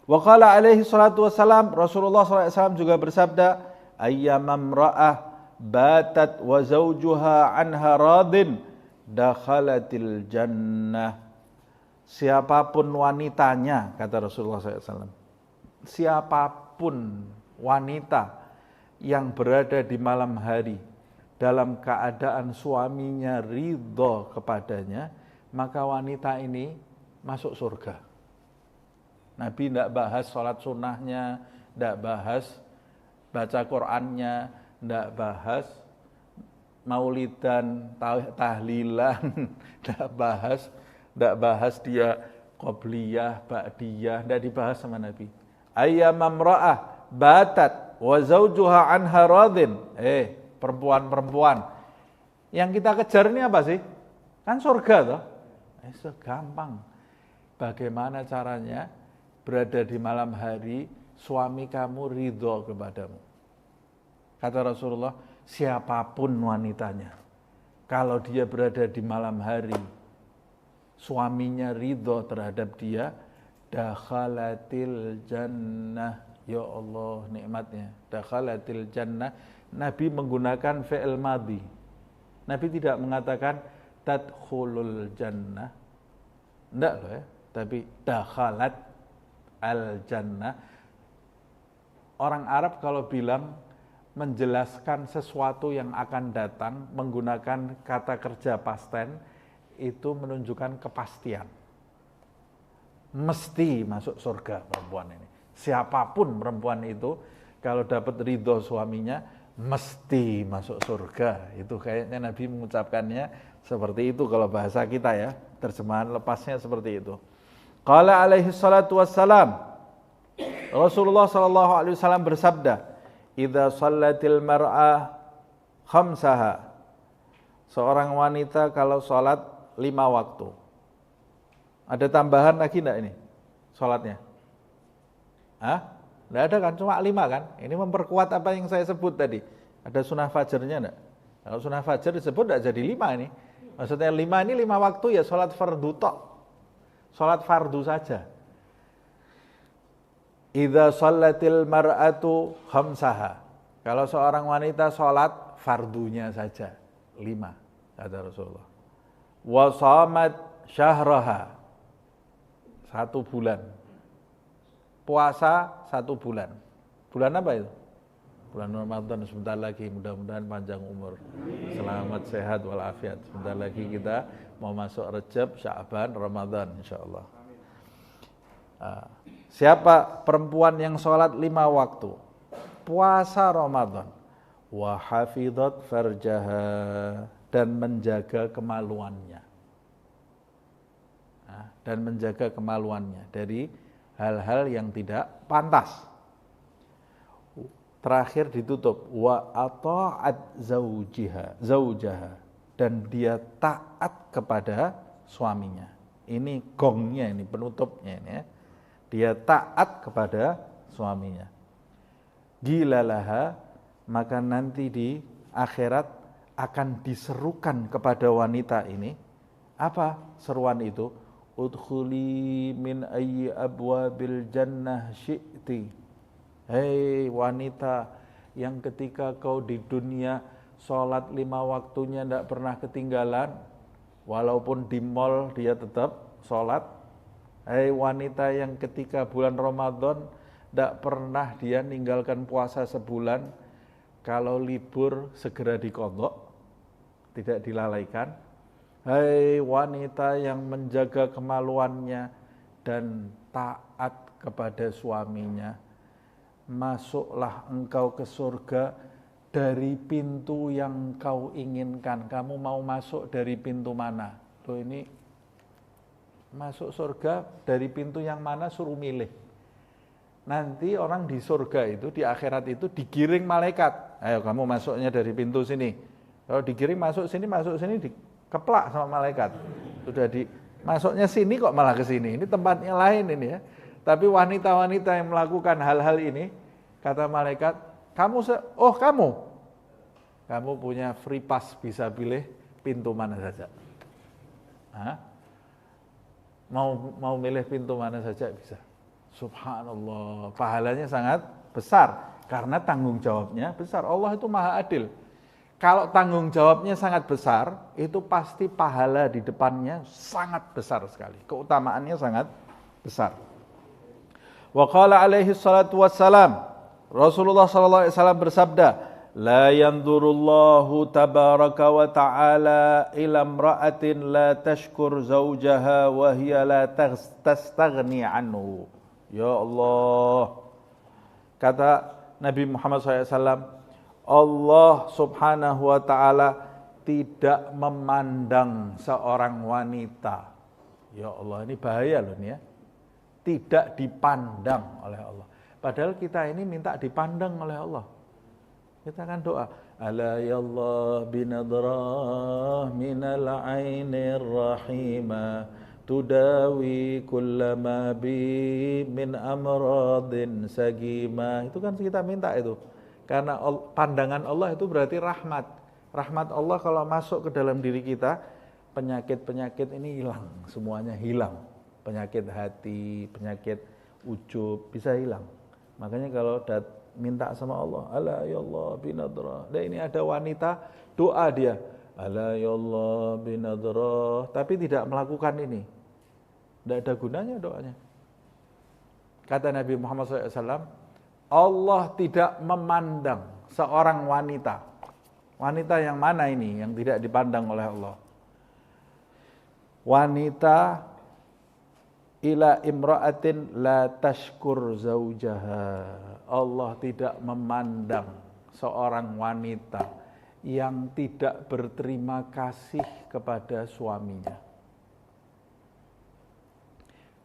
Wa qala alaihi salatu wassalam, Rasulullah SAW juga bersabda, ayyamam ra'ah batat wa zawjuha anha radin dakhalatil jannah. Siapapun wanitanya, kata Rasulullah SAW, siapapun wanita yang berada di malam hari dalam keadaan suaminya ridho kepadanya, maka wanita ini masuk surga. Nabi tidak bahas sholat sunnahnya, tidak bahas baca Qur'annya, tidak bahas maulidan, tahlilan, tidak bahas dia qobliyah, ba'diyah, tidak dibahas sama Nabi. Ayyamam ra'ah batat wa zawjuha anha radin. Perempuan-perempuan yang kita kejar ini apa sih? Kan surga toh. Segampang. Bagaimana caranya berada di malam hari, suami kamu ridho kepadamu. Kata Rasulullah, siapapun wanitanya, kalau dia berada di malam hari, suaminya ridho terhadap dia, dakhalatil jannah. Ya Allah, nikmatnya. Dakhalatil jannah. Nabi menggunakan fi'il madhi. Nabi tidak mengatakan tadkhulul jannah. Enggak loh ya. Tapi dakhalat al jannah. Orang Arab kalau bilang menjelaskan sesuatu yang akan datang menggunakan kata kerja past tense itu menunjukkan kepastian. Mesti masuk surga perempuan ini. Siapapun perempuan itu kalau dapat ridho suaminya mesti masuk surga. Itu kayaknya Nabi mengucapkannya seperti itu kalau bahasa kita ya. Terjemahan lepasnya seperti itu. Qala alaihi salatu wassalam, Rasulullah sallallahu alaihi wasallam bersabda, "Idza shallatil mar'ah khamsaha." Seorang wanita kalau salat 5 waktu. Ada tambahan lagi enggak ini salatnya? Hah? Enggak ada kan, cuma 5 kan? Ini memperkuat apa yang saya sebut tadi. Ada sunnah fajarnya enggak? Kalau sunnah fajar disebut enggak jadi 5 ini. Maksudnya 5 ini 5 waktu ya salat fardu tok. Salat fardu saja. Idza shallatil mar'atu khamsaha. Kalau seorang wanita salat fardunya saja 5 kata Rasulullah. Wa shamat syahraha 1 bulan. Puasa 1 bulan. Bulan apa itu? Bulan Ramadan sebentar lagi, mudah-mudahan panjang umur. Selamat, sehat, walafiat. Sebentar lagi kita mau masuk Rajab, Sya'ban, Ramadan insyaallah. Siapa perempuan yang sholat 5 waktu, puasa Ramadan, wa hafidhat farjaha, dan menjaga kemaluannya. Dan menjaga kemaluannya dari hal-hal yang tidak pantas. Terakhir ditutup wa ata'at zaujaha, dan dia taat kepada suaminya. Ini gongnya, ini penutupnya ini ya. Dia taat kepada suaminya. Gilalaha, maka nanti di akhirat akan diserukan kepada wanita ini. Apa seruan itu? Udkhuli min ayyi abwabil jannah syi'ti. Hei wanita yang ketika kau di dunia sholat 5 waktunya tidak pernah ketinggalan, walaupun di mall dia tetap sholat. Hei wanita yang ketika bulan Ramadan tidak pernah dia ninggalkan puasa sebulan, kalau libur segera diqadha, tidak dilalaikan. Hei wanita yang menjaga kemaluannya dan taat kepada suaminya, masuklah engkau ke surga dari pintu yang kau inginkan. Kamu mau masuk dari pintu mana? Loh, ini masuk surga dari pintu yang mana suruh milih. Nanti orang di surga itu, di akhirat itu digiring malaikat. Ayo kamu masuknya dari pintu sini. Kalau digiring masuk sini dikeplak sama malaikat. Sudah masuknya sini kok malah ke sini. Ini tempatnya lain ini ya. Tapi wanita-wanita yang melakukan hal-hal ini, kata malaikat, kamu punya free pass, bisa pilih pintu mana saja. Hah? Mau milih pintu mana saja bisa. Subhanallah, pahalanya sangat besar karena tanggung jawabnya besar. Allah itu maha adil. Kalau tanggung jawabnya sangat besar, itu pasti pahala di depannya sangat besar sekali. Keutamaannya sangat besar. Wa qala alaihi salatu wassalam, Rasulullah sallallahu alaihi wasallam bersabda, la yanzurullahu tabaraka wa ta'ala ila imra'atin la tashkur zawjaha wa hiya la tastaghni anhu. Ya Allah, kata Nabi Muhammad SAW, Allah subhanahu wa ta'ala tidak memandang seorang wanita. Ya Allah, ini bahaya loh ini ya. Tidak dipandang oleh Allah. Padahal kita ini minta dipandang oleh Allah. Kita kan doa, ala ya Allah binadrah minal ainir rahimah tudawi kullama bi min amradin sagima. Itu kan kita minta itu. Karena pandangan Allah itu berarti rahmat. Rahmat Allah kalau masuk ke dalam diri kita, penyakit-penyakit ini hilang, semuanya hilang. Penyakit hati, penyakit ujub bisa hilang. Makanya kalau minta sama Allah, ala ya Allah binadra. Dan ini ada wanita doa dia, ala ya Allah binadra, tapi tidak melakukan ini. Tidak ada gunanya doanya. Kata Nabi Muhammad SAW, Allah tidak memandang seorang wanita. Wanita yang mana ini yang tidak dipandang oleh Allah? Wanita ila imra'atin la tashkur zaujaha. Allah tidak memandang seorang wanita yang tidak berterima kasih kepada suaminya.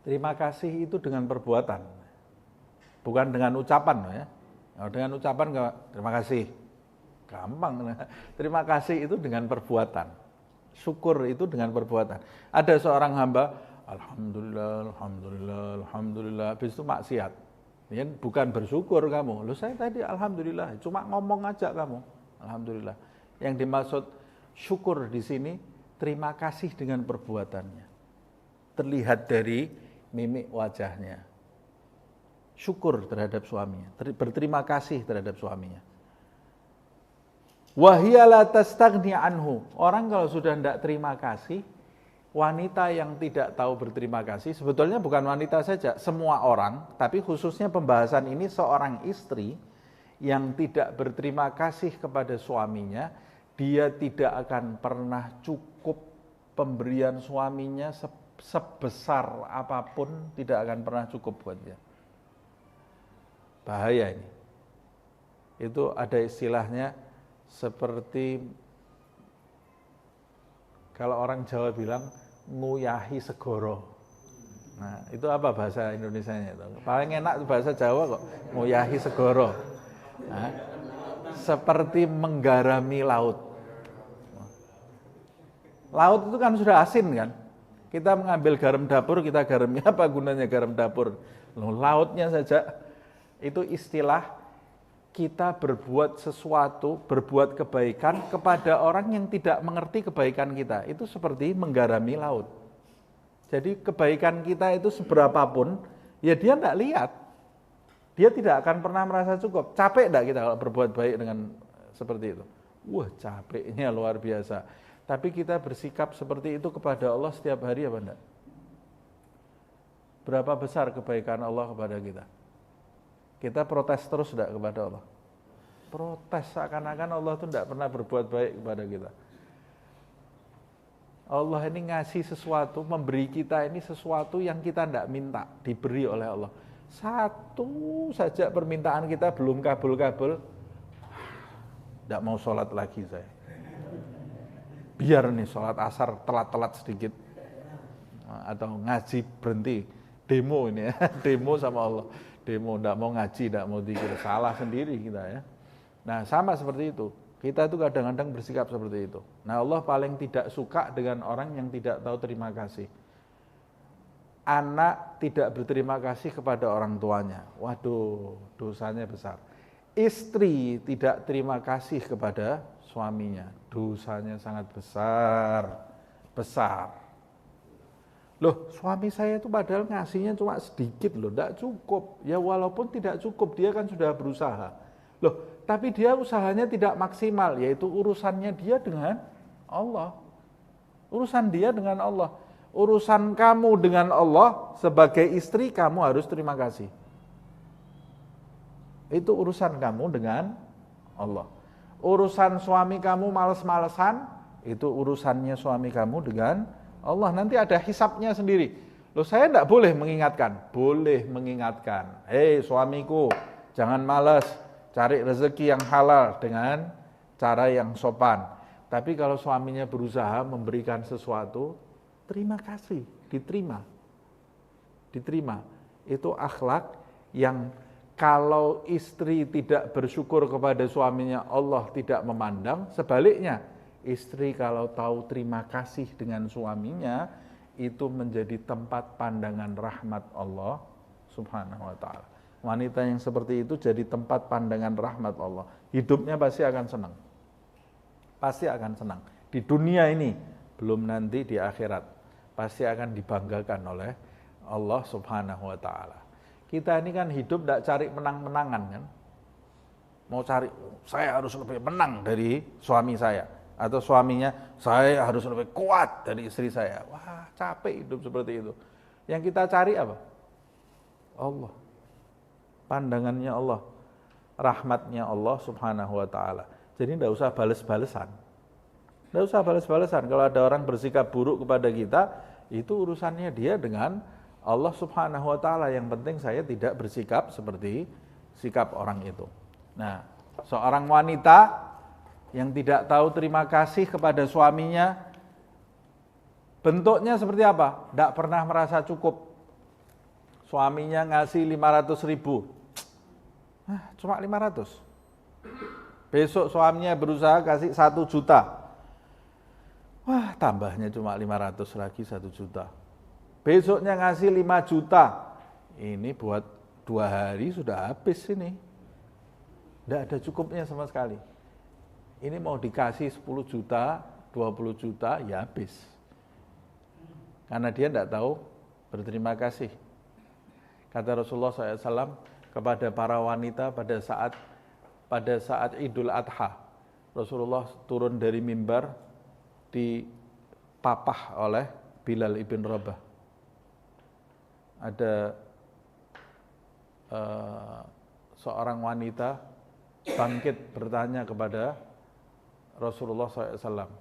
Terima kasih itu dengan perbuatan, bukan dengan ucapan ya. Kalau dengan ucapan terima kasih, gampang. Terima kasih itu dengan perbuatan. Syukur itu dengan perbuatan. Ada seorang hamba, alhamdulillah, alhamdulillah, alhamdulillah, habis itu maksiat. Ya, bukan bersyukur kamu. Loh saya tadi alhamdulillah, cuma ngomong aja kamu. Alhamdulillah. Yang dimaksud syukur di sini terima kasih dengan perbuatannya. Terlihat dari mimik wajahnya. Syukur terhadap suaminya, berterima kasih terhadap suaminya. Wa hiya la tastaghni anhu. Orang kalau sudah tidak terima kasih, wanita yang tidak tahu berterima kasih, sebetulnya bukan wanita saja, semua orang, tapi khususnya pembahasan ini seorang istri yang tidak berterima kasih kepada suaminya, dia tidak akan pernah cukup pemberian suaminya sebesar apapun, tidak akan pernah cukup buat dia. Bahaya ini. Itu ada istilahnya seperti kalau orang Jawa bilang nguyahi segoro. Nah, itu apa bahasa Indonesianya itu? Paling enak bahasa Jawa kok, nguyahi segoro. Nah, seperti menggarami laut. Laut itu kan sudah asin kan? Kita mengambil garam dapur, kita garamnya apa gunanya garam dapur? Lautnya saja itu istilah kita berbuat sesuatu, berbuat kebaikan kepada orang yang tidak mengerti kebaikan kita. Itu seperti menggarami laut. Jadi kebaikan kita itu seberapapun, ya dia tidak lihat. Dia tidak akan pernah merasa cukup. Capek tidak kita kalau berbuat baik dengan seperti itu? Wah, capeknya luar biasa. Tapi kita bersikap seperti itu kepada Allah setiap hari apa enggak? Berapa besar kebaikan Allah kepada kita? Kita protes terus enggak kepada Allah? Protes seakan-akan Allah itu enggak pernah berbuat baik kepada kita. Allah ini ngasih sesuatu, memberi kita ini sesuatu yang kita enggak minta, diberi oleh Allah. Satu saja permintaan kita belum kabul-kabul, enggak mau sholat lagi saya. Biar nih sholat asar telat-telat sedikit, atau ngaji berhenti, demo ini ya, demo sama Allah, demo, tidak mau ngaji, tidak mau zikir, salah sendiri kita ya. Nah sama seperti itu, kita itu kadang-kadang bersikap seperti itu. Nah Allah paling tidak suka dengan orang yang tidak tahu terima kasih. Anak tidak berterima kasih kepada orang tuanya, waduh dosanya besar. Istri tidak terima kasih kepada suaminya, dosanya sangat besar. Loh, suami saya itu padahal ngasihnya cuma sedikit loh, tidak cukup. Ya walaupun tidak cukup, dia kan sudah berusaha. Loh, tapi dia usahanya tidak maksimal, yaitu urusannya dia dengan Allah. Urusan dia dengan Allah. Urusan kamu dengan Allah, sebagai istri kamu harus terima kasih. Itu urusan kamu dengan Allah. Urusan suami kamu males-malesan, itu urusannya suami kamu dengan Allah. Nanti ada hisapnya sendiri. Loh saya tidak boleh mengingatkan. Boleh mengingatkan. Hei suamiku, jangan malas, cari rezeki yang halal dengan cara yang sopan. Tapi kalau suaminya berusaha memberikan sesuatu, terima kasih, diterima. Diterima. Itu akhlak yang kalau istri tidak bersyukur kepada suaminya, Allah tidak memandang. Sebaliknya, istri kalau tahu terima kasih dengan suaminya, itu menjadi tempat pandangan rahmat Allah Subhanahu wa ta'ala. Wanita yang seperti itu jadi tempat pandangan rahmat Allah. Hidupnya pasti akan senang. Pasti akan senang. Di dunia ini, belum nanti di akhirat. Pasti akan dibanggakan oleh Allah Subhanahu wa ta'ala. Kita ini kan hidup tidak cari menang-menangan kan. Mau cari, saya harus lebih menang dari suami saya. Atau suaminya, saya harus lebih kuat dari istri saya. Wah, capek hidup seperti itu. Yang kita cari apa? Allah. Pandangannya Allah. Rahmatnya Allah Subhanahu wa ta'ala. Jadi tidak usah bales-balesan. Tidak usah bales-balesan. Kalau ada orang bersikap buruk kepada kita, itu urusannya dia dengan Allah Subhanahu wa ta'ala. Yang penting saya tidak bersikap seperti sikap orang itu. Nah, seorang wanita yang tidak tahu terima kasih kepada suaminya, bentuknya seperti apa? Tidak pernah merasa cukup. Suaminya ngasih 500.000, cuma 500. Besok suaminya berusaha kasih 1 juta. Wah, tambahnya cuma 500 lagi 1 juta. Besoknya ngasih 5 juta. Ini buat 2 hari sudah habis ini. Tidak ada cukupnya sama sekali. Ini mau dikasih 10 juta, 20 juta, ya habis. Karena dia tidak tahu berterima kasih. Kata Rasulullah SAW kepada para wanita pada saat Idul Adha. Rasulullah turun dari mimbar, dipapah oleh Bilal ibn Rabah. Ada seorang wanita bangkit bertanya kepada Rasulullah SAW.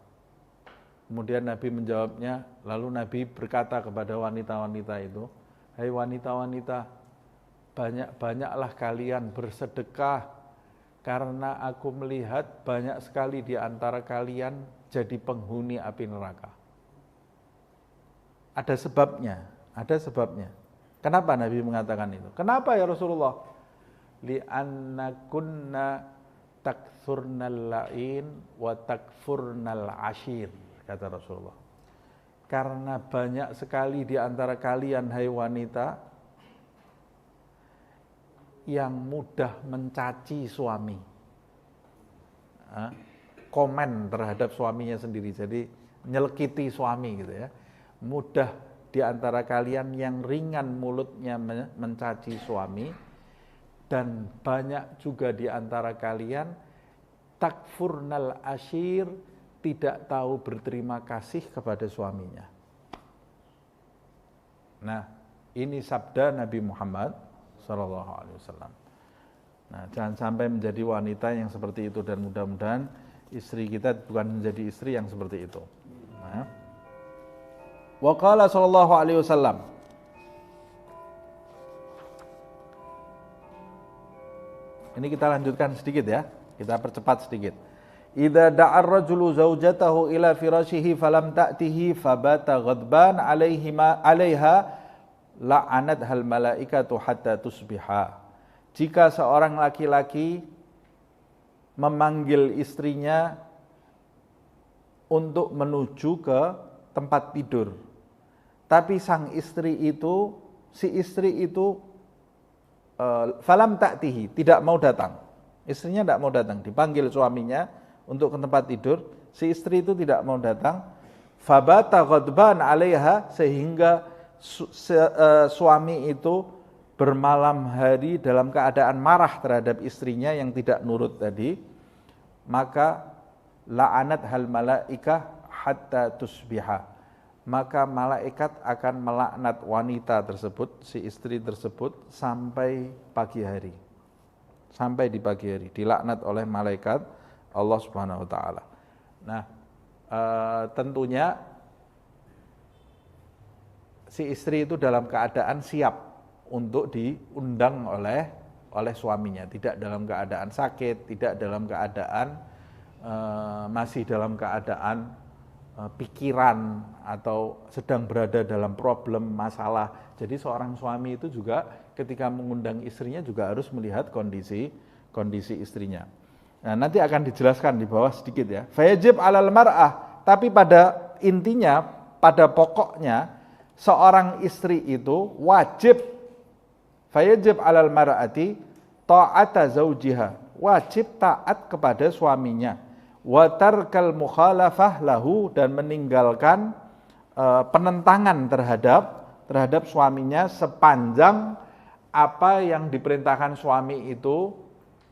Kemudian Nabi menjawabnya, lalu Nabi berkata kepada wanita-wanita itu, hai wanita-wanita, banyak-banyaklah kalian bersedekah, karena aku melihat banyak sekali di antara kalian jadi penghuni api neraka. Ada sebabnya. Kenapa Nabi mengatakan itu? Kenapa ya Rasulullah? Li'annakunna takfurnal la'in wa takfurnal ashir, kata Rasulullah. Karena banyak sekali di antara kalian, hai wanita, yang mudah mencaci suami. Komen terhadap suaminya sendiri, jadi nyelekiti suami gitu ya. Mudah di antara kalian yang ringan mulutnya mencaci suami, dan banyak juga di antara kalian takfurnal ashir, tidak tahu berterima kasih kepada suaminya. Nah, ini sabda Nabi Muhammad SAW. Nah, jangan sampai menjadi wanita yang seperti itu, dan mudah-mudahan istri kita bukan menjadi istri yang seperti itu. Nah, wa qala sallallahu alaihi wasallam, ini kita lanjutkan sedikit ya, kita percepat sedikit. Idza da'a ar-rajulu zaujatahu ila firashihi falam ta'tihi fabata ghadban 'alaiha la'anathal malaikatu hatta tusbiha. Jika seorang laki-laki memanggil istrinya untuk menuju ke tempat tidur, tapi si istri itu falam ta'tihi, tidak mau datang. Istrinya tidak mau datang, dipanggil suaminya untuk ke tempat tidur, si istri itu tidak mau datang. Fabata ghadban 'alaiha, sehingga suami itu bermalam hari dalam keadaan marah terhadap istrinya yang tidak nurut tadi, maka la'anat hal malaikah hatta tusbiha, maka malaikat akan melaknat wanita tersebut, si istri tersebut, sampai pagi hari. Sampai di pagi hari dilaknat oleh malaikat Allah Subhanahu wa taala. Nah, tentunya si istri itu dalam keadaan siap untuk diundang oleh suaminya, tidak dalam keadaan sakit, tidak dalam keadaan masih dalam keadaan pikiran atau sedang berada dalam problem, masalah. Jadi seorang suami itu juga ketika mengundang istrinya juga harus melihat kondisi istrinya. Nah, nanti akan dijelaskan di bawah sedikit ya. Fayajib 'alal mar'ah, tapi pada intinya, pada pokoknya seorang istri itu wajib, fayajib 'alal mar'ati ta'ata zaujiha, wajib taat kepada suaminya, wa tarkal mukhalafah lahu, dan meninggalkan penentangan terhadap suaminya sepanjang apa yang diperintahkan suami itu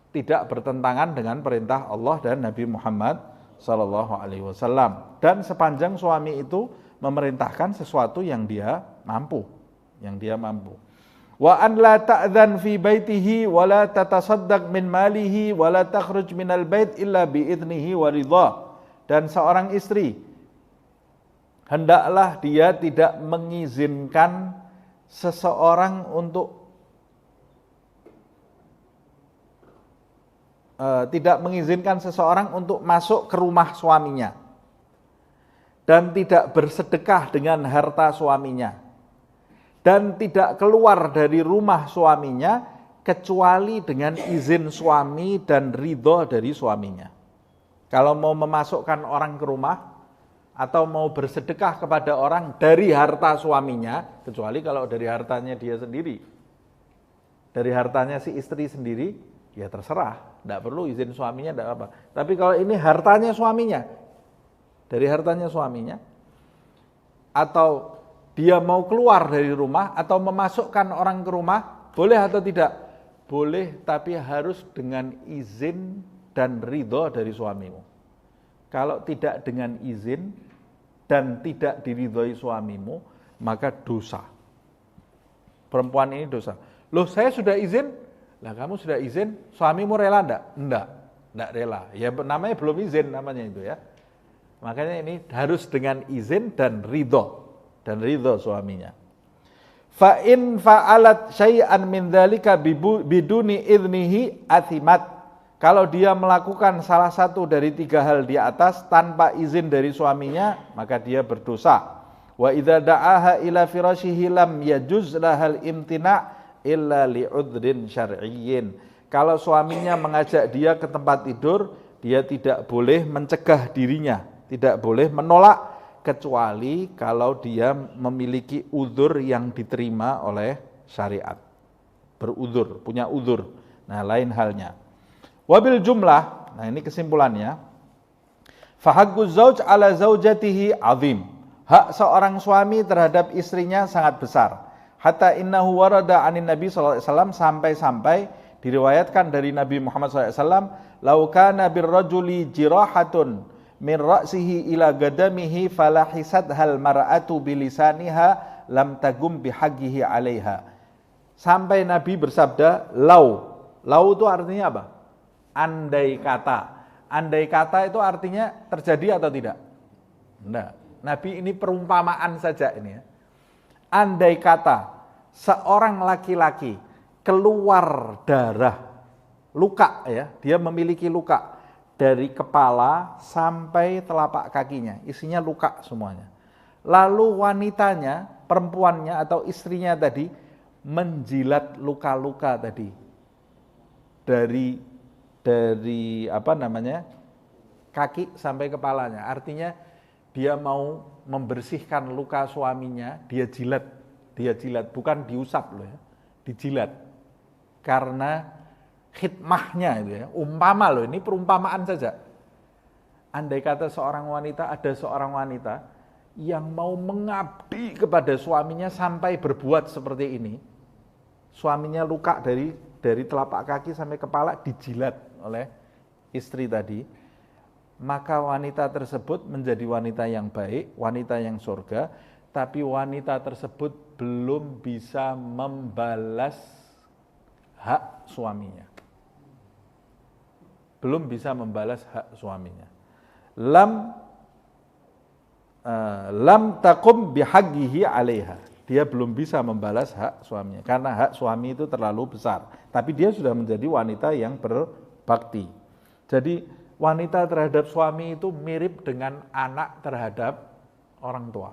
tidak bertentangan dengan perintah Allah dan Nabi Muhammad SAW, dan sepanjang suami itu memerintahkan sesuatu yang dia mampu. Wa an la ta'dzan fi baitihi wa la tatasaddaq min malihi wa la takhruj minal bait illa bi idnihi wa ridha. Dan seorang istri hendaklah dia tidak mengizinkan seseorang untuk masuk ke rumah suaminya, dan tidak bersedekah dengan harta suaminya, dan tidak keluar dari rumah suaminya kecuali dengan izin suami dan ridho dari suaminya. Kalau mau memasukkan orang ke rumah atau mau bersedekah kepada orang dari harta suaminya, kecuali kalau dari hartanya dia sendiri, dari hartanya si istri sendiri, ya terserah, tidak perlu izin suaminya, tidak apa. Tapi kalau ini hartanya suaminya, dari hartanya suaminya, atau dia mau keluar dari rumah atau memasukkan orang ke rumah, boleh atau tidak? Boleh, tapi harus dengan izin dan ridho dari suamimu. Kalau tidak dengan izin dan tidak diridhoi suamimu, maka dosa. Perempuan ini dosa. Loh, saya sudah izin. Lah kamu sudah izin, suamimu rela enggak? Enggak rela. Ya namanya belum izin namanya itu ya. Makanya ini harus dengan izin dan ridho suaminya. Fa in fa'alat syai'an min dzalika biduni idnihi athimat. Kalau dia melakukan salah satu dari 3 hal di atas tanpa izin dari suaminya, maka dia berdosa. Wa idza da'aha ila firashihi lam yajuz lahal imtina' illa li'udhrin syar'iyyin. Kalau suaminya mengajak dia ke tempat tidur, dia tidak boleh mencegah dirinya, tidak boleh menolak, kecuali kalau dia memiliki uzur yang diterima oleh syariat. Beruzur, punya uzur. Nah, lain halnya. Wabil jumlah, nah ini kesimpulannya. Fahaqquz zauj ala zaujatihi azim. Hak seorang suami terhadap istrinya sangat besar. Hatta innahu warada anin Nabi SAW, sampai-sampai diriwayatkan dari Nabi Muhammad SAW, lau kana birrajuli jirahatun min ra'sihi ila gadamihi falahisat hal mar'atu bilisaniha lam tagum bihaqqihi 'alaiha. Sampai Nabi bersabda, lau itu artinya apa? Andai kata. Andai kata itu artinya terjadi atau tidak? Enggak. Nabi ini perumpamaan saja ini ya. Andai kata seorang laki-laki keluar darah, luka ya, dia memiliki luka dari kepala sampai telapak kakinya, isinya luka semuanya. Lalu wanitanya, perempuannya atau istrinya tadi menjilat luka-luka tadi dari kaki sampai kepalanya. Artinya dia mau membersihkan luka suaminya, dia jilat, bukan diusap loh ya, dijilat. Karena khidmahnya itu ya, umpama loh, ini perumpamaan saja. Andai kata ada seorang wanita yang mau mengabdi kepada suaminya sampai berbuat seperti ini, suaminya luka dari telapak kaki sampai kepala, dijilat oleh istri tadi, maka wanita tersebut menjadi wanita yang baik, wanita yang surga, tapi wanita tersebut belum bisa membalas hak suaminya. Belum bisa membalas hak suaminya. Lam taqum bihaqqihi 'alaiha. Dia belum bisa membalas hak suaminya karena hak suami itu terlalu besar. Tapi dia sudah menjadi wanita yang berbakti. Jadi wanita terhadap suami itu mirip dengan anak terhadap orang tua.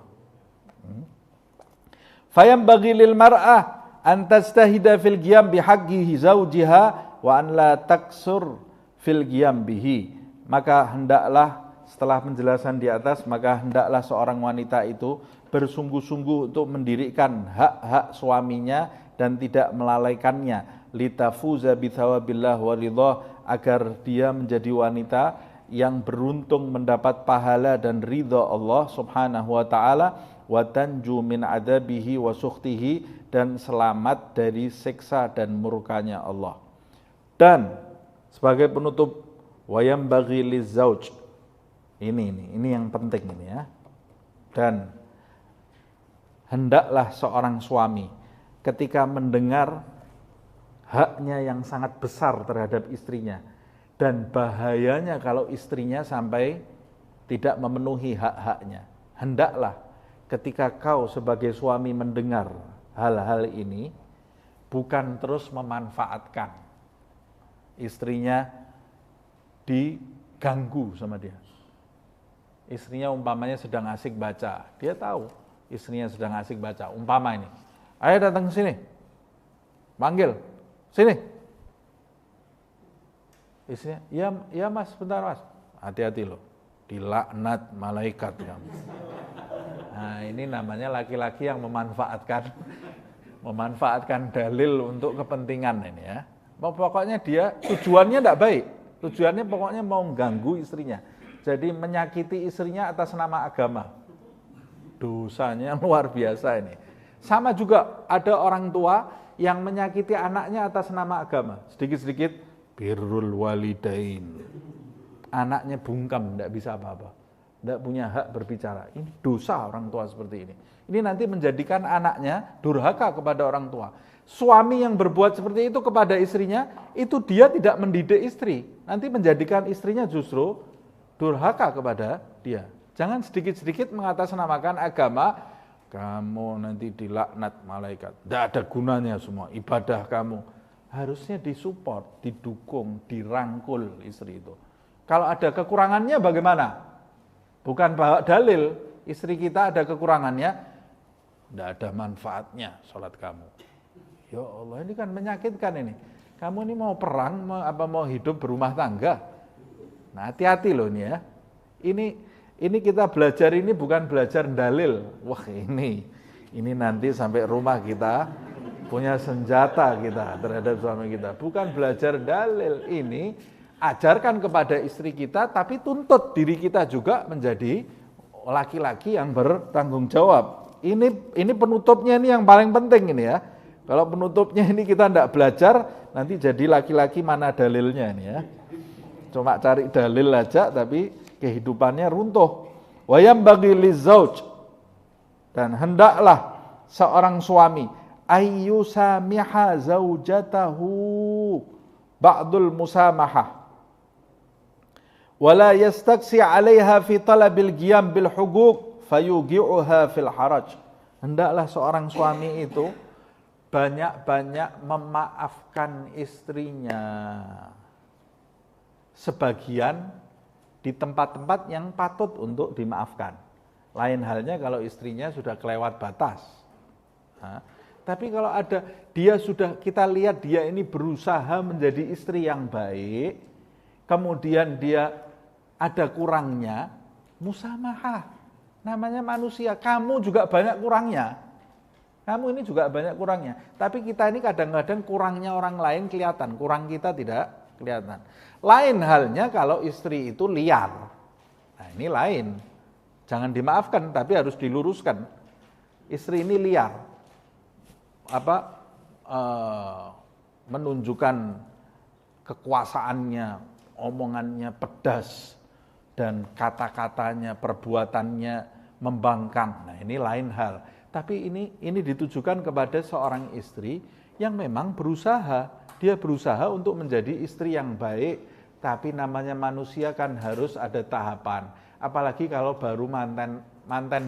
Fayam bagi lil mar'ah an tastahida fil qiyam bihaqqihi zawjiha wa an la taksur fil qiyam bihi. Maka hendaklah setelah penjelasan di atas, maka hendaklah seorang wanita itu bersungguh-sungguh untuk mendirikan hak-hak suaminya dan tidak melalaikannya, litafuza bithawabillah waridhah, agar dia menjadi wanita yang beruntung mendapat pahala dan ridha Allah Subhanahu wa taala, wa tanju min adabihi wa sukhtihi, dan selamat dari siksa dan murkanya Allah. Dan sebagai penutup, wayam bagi lizauj, ini yang penting ini ya. Dan hendaklah seorang suami ketika mendengar haknya yang sangat besar terhadap istrinya, dan bahayanya kalau istrinya sampai tidak memenuhi hak-haknya, hendaklah ketika kau sebagai suami mendengar hal-hal ini, bukan terus memanfaatkan istrinya, diganggu sama dia. Istrinya umpamanya sedang asik baca, dia tahu istrinya sedang asik baca, umpama ini, ayo datang ke sini, panggil, sini. Istrinya, ya mas, bentar mas, hati-hati loh, dilaknat malaikat kamu. Nah ini namanya laki-laki yang memanfaatkan dalil untuk kepentingan ini ya. Pokoknya dia tujuannya tidak baik, tujuannya pokoknya mau ganggu istrinya. Jadi menyakiti istrinya atas nama agama, dosanya luar biasa ini. Sama juga ada orang tua yang menyakiti anaknya atas nama agama, sedikit-sedikit birrul walidain, anaknya bungkam, tidak bisa apa-apa, tidak punya hak berbicara. Ini dosa orang tua seperti ini. Ini nanti menjadikan anaknya durhaka kepada orang tua. Suami yang berbuat seperti itu kepada istrinya, itu dia tidak mendidik istri, nanti menjadikan istrinya justru durhaka kepada dia. Jangan sedikit-sedikit mengatasnamakan agama, kamu nanti dilaknat malaikat. Tidak ada gunanya semua ibadah kamu. Harusnya disupport, didukung, dirangkul istri itu. Kalau ada kekurangannya bagaimana? Bukan bawa dalil, istri kita ada kekurangannya, tidak ada manfaatnya sholat kamu. Ya Allah, ini kan menyakitkan ini. Kamu ini mau perang, mau hidup berumah tangga? Nah hati-hati loh ini ya. Ini kita belajar ini bukan belajar dalil. Wah ini nanti sampai rumah kita punya senjata kita terhadap suami kita. Bukan belajar dalil, ini ajarkan kepada istri kita, tapi tuntut diri kita juga menjadi laki-laki yang bertanggung jawab. Ini penutupnya ini yang paling penting ini ya. Kalau penutupnya ini kita tidak belajar, nanti jadi laki-laki mana dalilnya ini ya. Cuma cari dalil aja tapi kehidupannya runtuh. Wayam bagi lizauj, dan hendaklah seorang suami ayyusamiha zaujatahu ba'dul musamahah wala yastaksi 'alaiha fi talabil qiyam bil huquq fayugi'uha fil haraj. Hendaklah seorang suami itu banyak-banyak memaafkan istrinya, sebagian di tempat-tempat yang patut untuk dimaafkan. Lain halnya kalau istrinya sudah kelewat batas. Nah, tapi kalau ada kita lihat dia ini berusaha menjadi istri yang baik, kemudian dia ada kurangnya, musamahah. Namanya manusia, kamu juga banyak kurangnya. Kamu ini juga banyak kurangnya. Tapi kita ini kadang-kadang kurangnya orang lain kelihatan, kurang kita tidak kelihatan. Lain halnya kalau istri itu liar. Nah ini lain. Jangan dimaafkan, tapi harus diluruskan. Istri ini liar. Menunjukkan kekuasaannya, omongannya pedas, dan kata-katanya, perbuatannya membangkang. Nah ini lain hal. Tapi ini ditujukan kepada seorang istri yang memang berusaha. Dia berusaha untuk menjadi istri yang baik, tapi namanya manusia kan harus ada tahapan. Apalagi kalau baru manten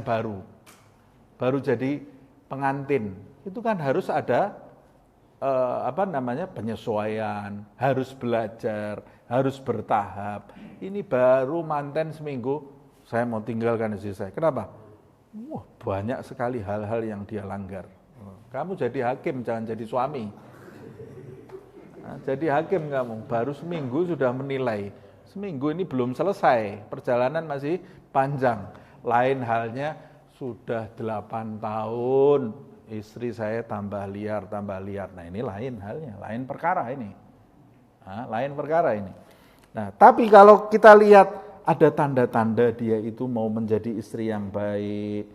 baru jadi pengantin, itu kan harus ada penyesuaian, harus belajar, harus bertahap. Ini baru manten seminggu, saya mau tinggalkan istri saya. Kenapa? Wah, banyak sekali hal-hal yang dia langgar. Kamu jadi hakim, jangan jadi suami. Nah, jadi hakim kamu, baru seminggu sudah menilai. Seminggu ini belum selesai, perjalanan masih panjang. Lain halnya sudah 8 tahun, istri saya tambah liar. Nah ini lain halnya, lain perkara ini. Nah, tapi kalau kita lihat ada tanda-tanda dia itu mau menjadi istri yang baik,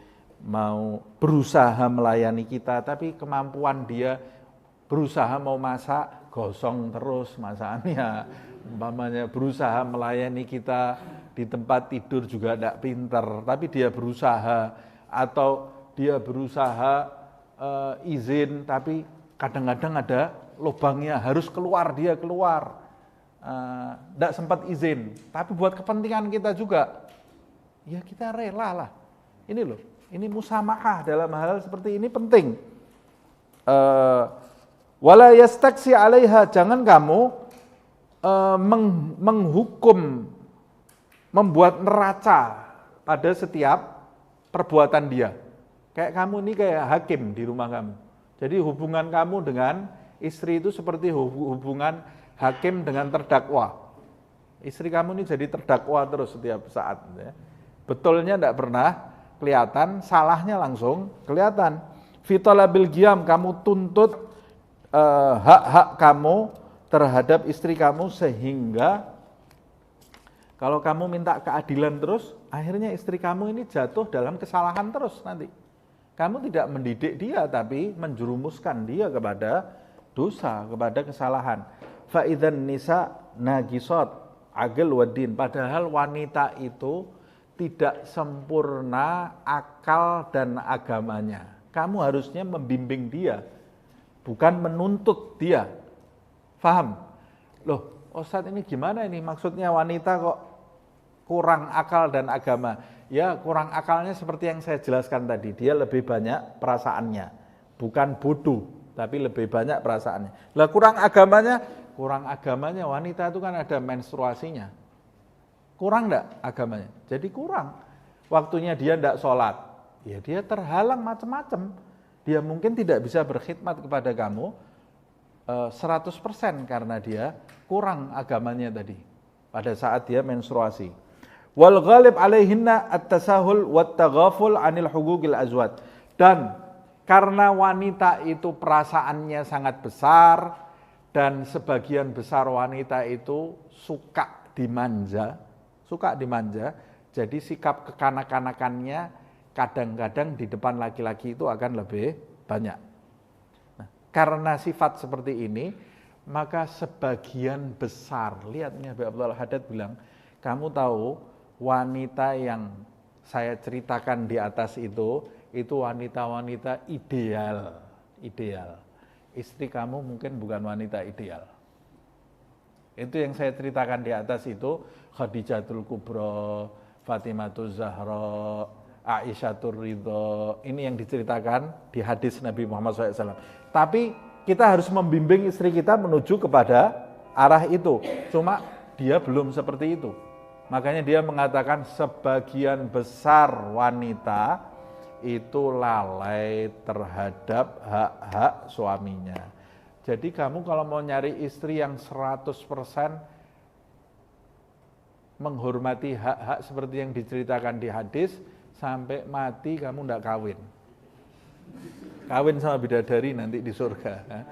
mau berusaha melayani kita, tapi kemampuan dia berusaha mau masak, gosong terus masakannya, umpamanya berusaha melayani kita di tempat tidur juga tidak pinter, tapi dia berusaha, atau dia berusaha izin, tapi kadang-kadang ada lubangnya, harus keluar, dia keluar, tidak sempat izin, tapi buat kepentingan kita juga, ya kita rela lah. Ini loh, ini musamahah dalam hal seperti ini penting. Wala yastaksi 'alaiha, jangan kamu menghukum, membuat neraca pada setiap perbuatan dia. Kayak kamu ini kayak hakim di rumah kamu. Jadi hubungan kamu dengan istri itu seperti hubungan hakim dengan terdakwa. Istri kamu ini jadi terdakwa terus setiap saat. Betulnya tidak pernah kelihatan, salahnya langsung kelihatan. Fitolabil qiyam, kamu tuntut hak-hak kamu terhadap istri kamu, sehingga kalau kamu minta keadilan terus, akhirnya istri kamu ini jatuh dalam kesalahan terus nanti. Kamu tidak mendidik dia, tapi menjerumuskan dia kepada dosa, kepada kesalahan. Fa'idzan nisa nagisot agil wadin, padahal wanita itu tidak sempurna akal dan agamanya. Kamu harusnya membimbing dia, bukan menuntut dia. Faham? Loh, Ustadz ini gimana ini? Maksudnya wanita kok kurang akal dan agama? Ya, kurang akalnya seperti yang saya jelaskan tadi. Dia lebih banyak perasaannya. Bukan bodoh, tapi lebih banyak perasaannya. Lah kurang agamanya? Kurang agamanya, wanita itu kan ada menstruasinya. Kurang enggak agamanya? Jadi kurang. Waktunya dia enggak sholat, ya dia terhalang macam-macam. Dia mungkin tidak bisa berkhidmat kepada kamu 100% karena dia kurang agamanya tadi pada saat dia menstruasi. Wal ghalib alaihinna at-tasahul wat taghaful 'anil huquqil azwaj. Dan karena wanita itu perasaannya sangat besar dan sebagian besar wanita itu suka dimanja, jadi sikap kekanak-kanakannya kadang-kadang di depan laki-laki itu akan lebih banyak. Nah, karena sifat seperti ini, maka sebagian besar, lihatnya Habib Abdul Haddad bilang, kamu tahu wanita yang saya ceritakan di atas itu wanita-wanita ideal. Istri kamu mungkin bukan wanita ideal. Itu yang saya ceritakan di atas itu, Khadijatul Kubra, Fatimatul Zahra, Aisyahtur Ridho, ini yang diceritakan di hadis Nabi Muhammad SAW. Tapi kita harus membimbing istri kita menuju kepada arah itu. Cuma dia belum seperti itu. Makanya dia mengatakan sebagian besar wanita itu lalai terhadap hak-hak suaminya. Jadi kamu kalau mau nyari istri yang 100% menghormati hak-hak seperti yang diceritakan di hadis, sampai mati kamu tidak kawin. Kawin sama bidadari nanti di surga. Nah,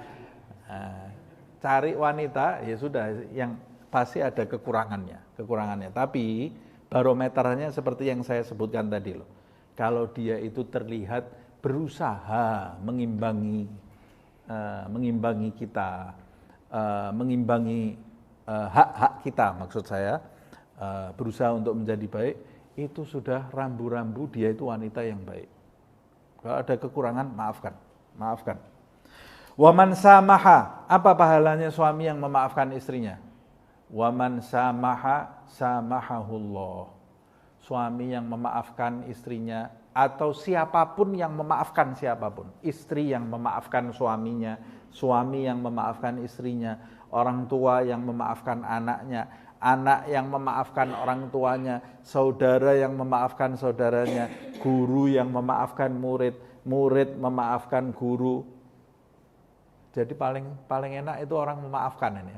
cari wanita, ya sudah, yang pasti ada kekurangannya. Tapi barometernya seperti yang saya sebutkan tadi loh. Kalau dia itu terlihat berusaha mengimbangi kita, mengimbangi hak-hak kita, maksud saya, berusaha untuk menjadi baik, itu sudah rambu-rambu dia itu wanita yang baik. Kalau ada kekurangan, maafkan. Waman samaha, apa pahalanya suami yang memaafkan istrinya? Waman samaha samahahullah. Suami yang memaafkan istrinya, atau siapapun yang memaafkan siapapun, istri yang memaafkan suaminya, suami yang memaafkan istrinya, orang tua yang memaafkan anaknya, anak yang memaafkan orang tuanya, saudara yang memaafkan saudaranya, guru yang memaafkan murid, murid memaafkan guru. Jadi paling enak itu orang memaafkan ini.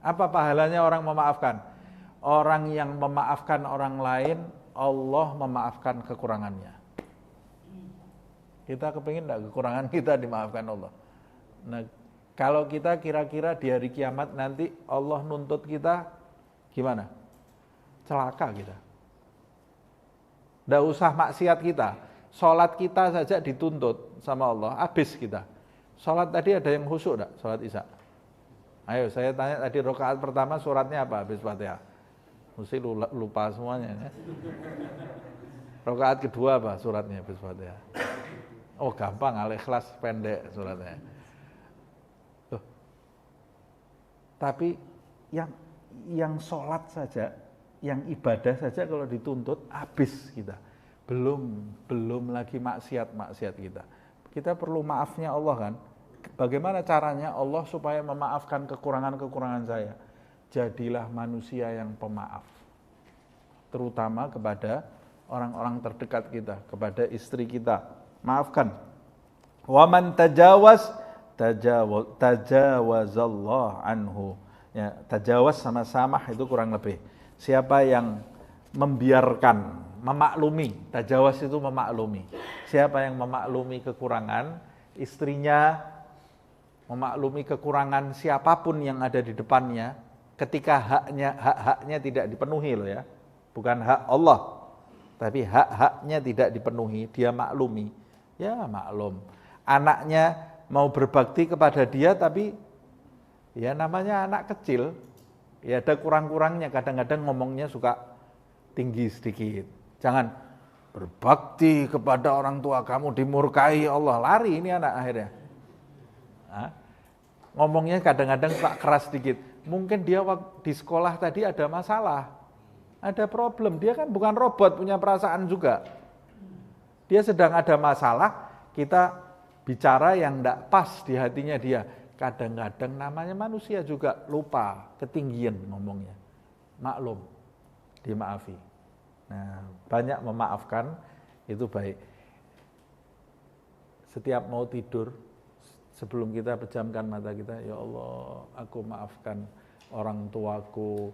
Apa pahalanya orang memaafkan? Orang yang memaafkan orang lain, Allah memaafkan kekurangannya. Kita kepingin enggak kekurangan kita dimaafkan Allah? Nah, kalau kita kira-kira di hari kiamat nanti Allah nuntut kita gimana? Celaka kita. Enggak usah maksiat kita. Sholat kita saja dituntut sama Allah, habis kita. Sholat tadi ada yang khusyuk enggak? Sholat Isya. Ayo saya tanya tadi rakaat pertama suratnya apa habis Fatihah? Mesti lupa semuanya ya. Rakaat kedua apa suratnya habis Fatihah? Oh gampang, Al-Ikhlas pendek suratnya. Loh. Tapi yang sholat saja, yang ibadah saja kalau dituntut habis kita. Belum lagi maksiat kita. Kita perlu maafnya Allah kan. Bagaimana caranya Allah supaya memaafkan kekurangan-kekurangan saya? Jadilah manusia yang pemaaf. Terutama kepada orang-orang terdekat kita, kepada istri kita. Maafkan. Wa man tajawazallah anhu. Ya, tajawaz sama samah itu kurang lebih. Siapa yang membiarkan, memaklumi, tajawaz itu memaklumi. Siapa yang memaklumi kekurangan istrinya, memaklumi kekurangan siapapun yang ada di depannya, ketika hak-haknya tidak dipenuhi loh ya. Bukan hak Allah, tapi hak-haknya tidak dipenuhi, dia maklumi. Ya maklum, anaknya mau berbakti kepada dia tapi ya namanya anak kecil, ya ada kurang-kurangnya, kadang-kadang ngomongnya suka tinggi sedikit. Jangan berbakti kepada orang tua kamu dimurkai Allah, lari ini anak akhirnya. Ngomongnya kadang-kadang suka keras sedikit. Mungkin dia di sekolah tadi ada masalah, ada problem, dia kan bukan robot, punya perasaan juga. Dia sedang ada masalah, kita bicara yang tidak pas di hatinya dia. Kadang-kadang namanya manusia juga lupa, ketinggian ngomongnya. Maklum, dimaafi. Nah, banyak memaafkan, itu baik. Setiap mau tidur, sebelum kita pejamkan mata kita, ya Allah, aku maafkan orang tuaku,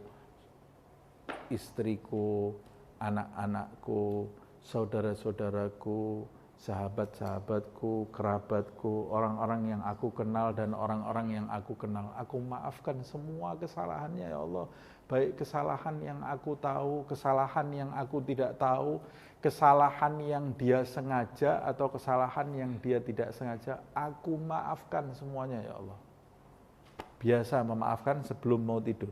istriku, anak-anakku, saudara-saudaraku, sahabat-sahabatku, kerabatku, orang-orang yang aku kenal dan orang-orang yang aku kenal. Aku maafkan semua kesalahannya ya Allah. Baik kesalahan yang aku tahu, kesalahan yang aku tidak tahu, kesalahan yang dia sengaja atau kesalahan yang dia tidak sengaja. Aku maafkan semuanya ya Allah. Biasa memaafkan sebelum mau tidur.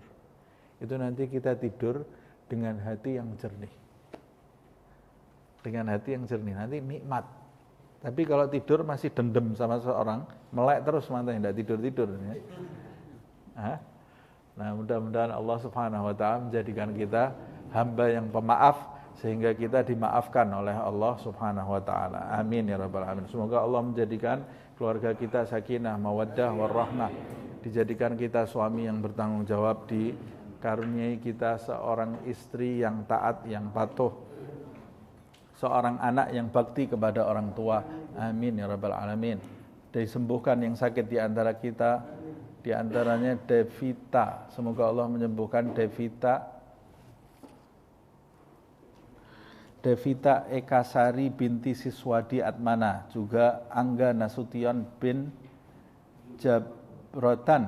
Itu nanti kita tidur dengan hati yang jernih. Dengan hati yang jernih, nanti nikmat. Tapi kalau tidur masih dendam sama seorang, melek terus matanya, tidak tidur-tidur. Ya. Nah mudah-mudahan Allah Subhanahu Wa Taala menjadikan kita hamba yang pemaaf, sehingga kita dimaafkan oleh Allah Subhanahu Wa Taala. Amin ya Rabbal Alamin. Semoga Allah menjadikan keluarga kita sakinah, mawaddah, warahmah. Dijadikan kita suami yang bertanggung jawab, dikaruniai kita seorang istri yang taat, yang patuh, seorang anak yang bakti kepada orang tua. Amin ya Rabbal Alamin. Disembuhkan yang sakit di antara kita, di antaranya Devita. Semoga Allah menyembuhkan Devita Ekasari binti Siswadi Atmana, juga Angga Nasution bin Jabrotan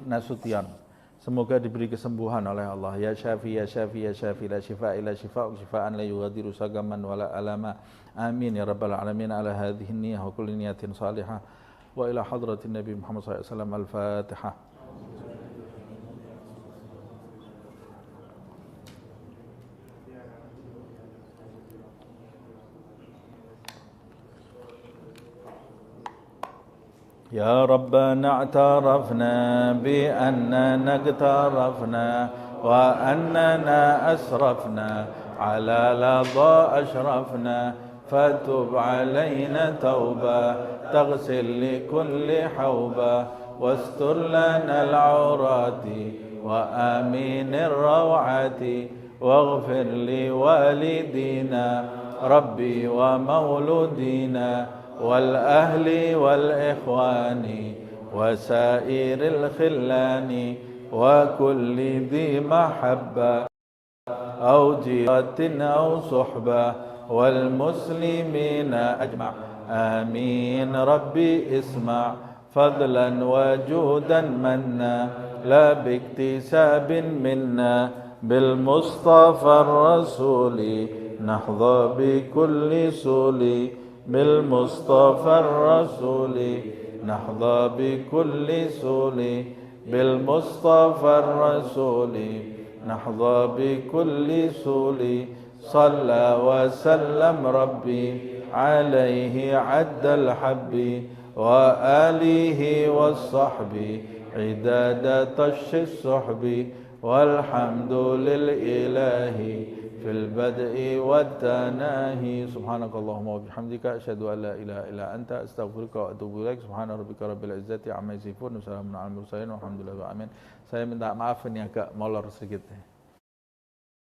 Nasution. Semoga diberi kesembuhan oleh Allah. Ya Syafi, ya Syafi, ya Syafi, la syifa illa syifa'uk syifa'an la yughadiru sagaman wala alama. Amin ya Rabbal Alamin. Ala hadhihi niyah wa kulli niyatin salihah. Wa ila hadratin Nabi Muhammad SAW. Al-Fatihah. يا ربنا اعترفنا بأننا اقترفنا وأننا أسرفنا على لظى أشرفنا فتب علينا توبة تغسل لكل حوبة واستر لنا العورات وآمين الروعات واغفر لوالدينا ربي ومولودينا والأهل والإخوان وسائر الخلان وكل ذي محبة أو جيرة أو صحبة والمسلمين أجمع آمين ربي اسمع فضلا وجودا منا لا باكتساب منا بالمصطفى الرسول نحظى بكل سول بالمصطفى الرسول نحظى بكل سول بالمصطفى الرسول نحظى بكل سول صلى وسلم ربي عليه عد الحب وآله والصحب عداد طش الصحب والحمد للإله في البدء والتناهي سبحانك اللهم وبحمدك أشهد أن لا إله إلا أنت أستغفرك وأتوب إليك سبحان ربك رب العزة عما يصفون وسلام على المرسلين والحمد لله. Saya minta maaf ini agak molor sedikit.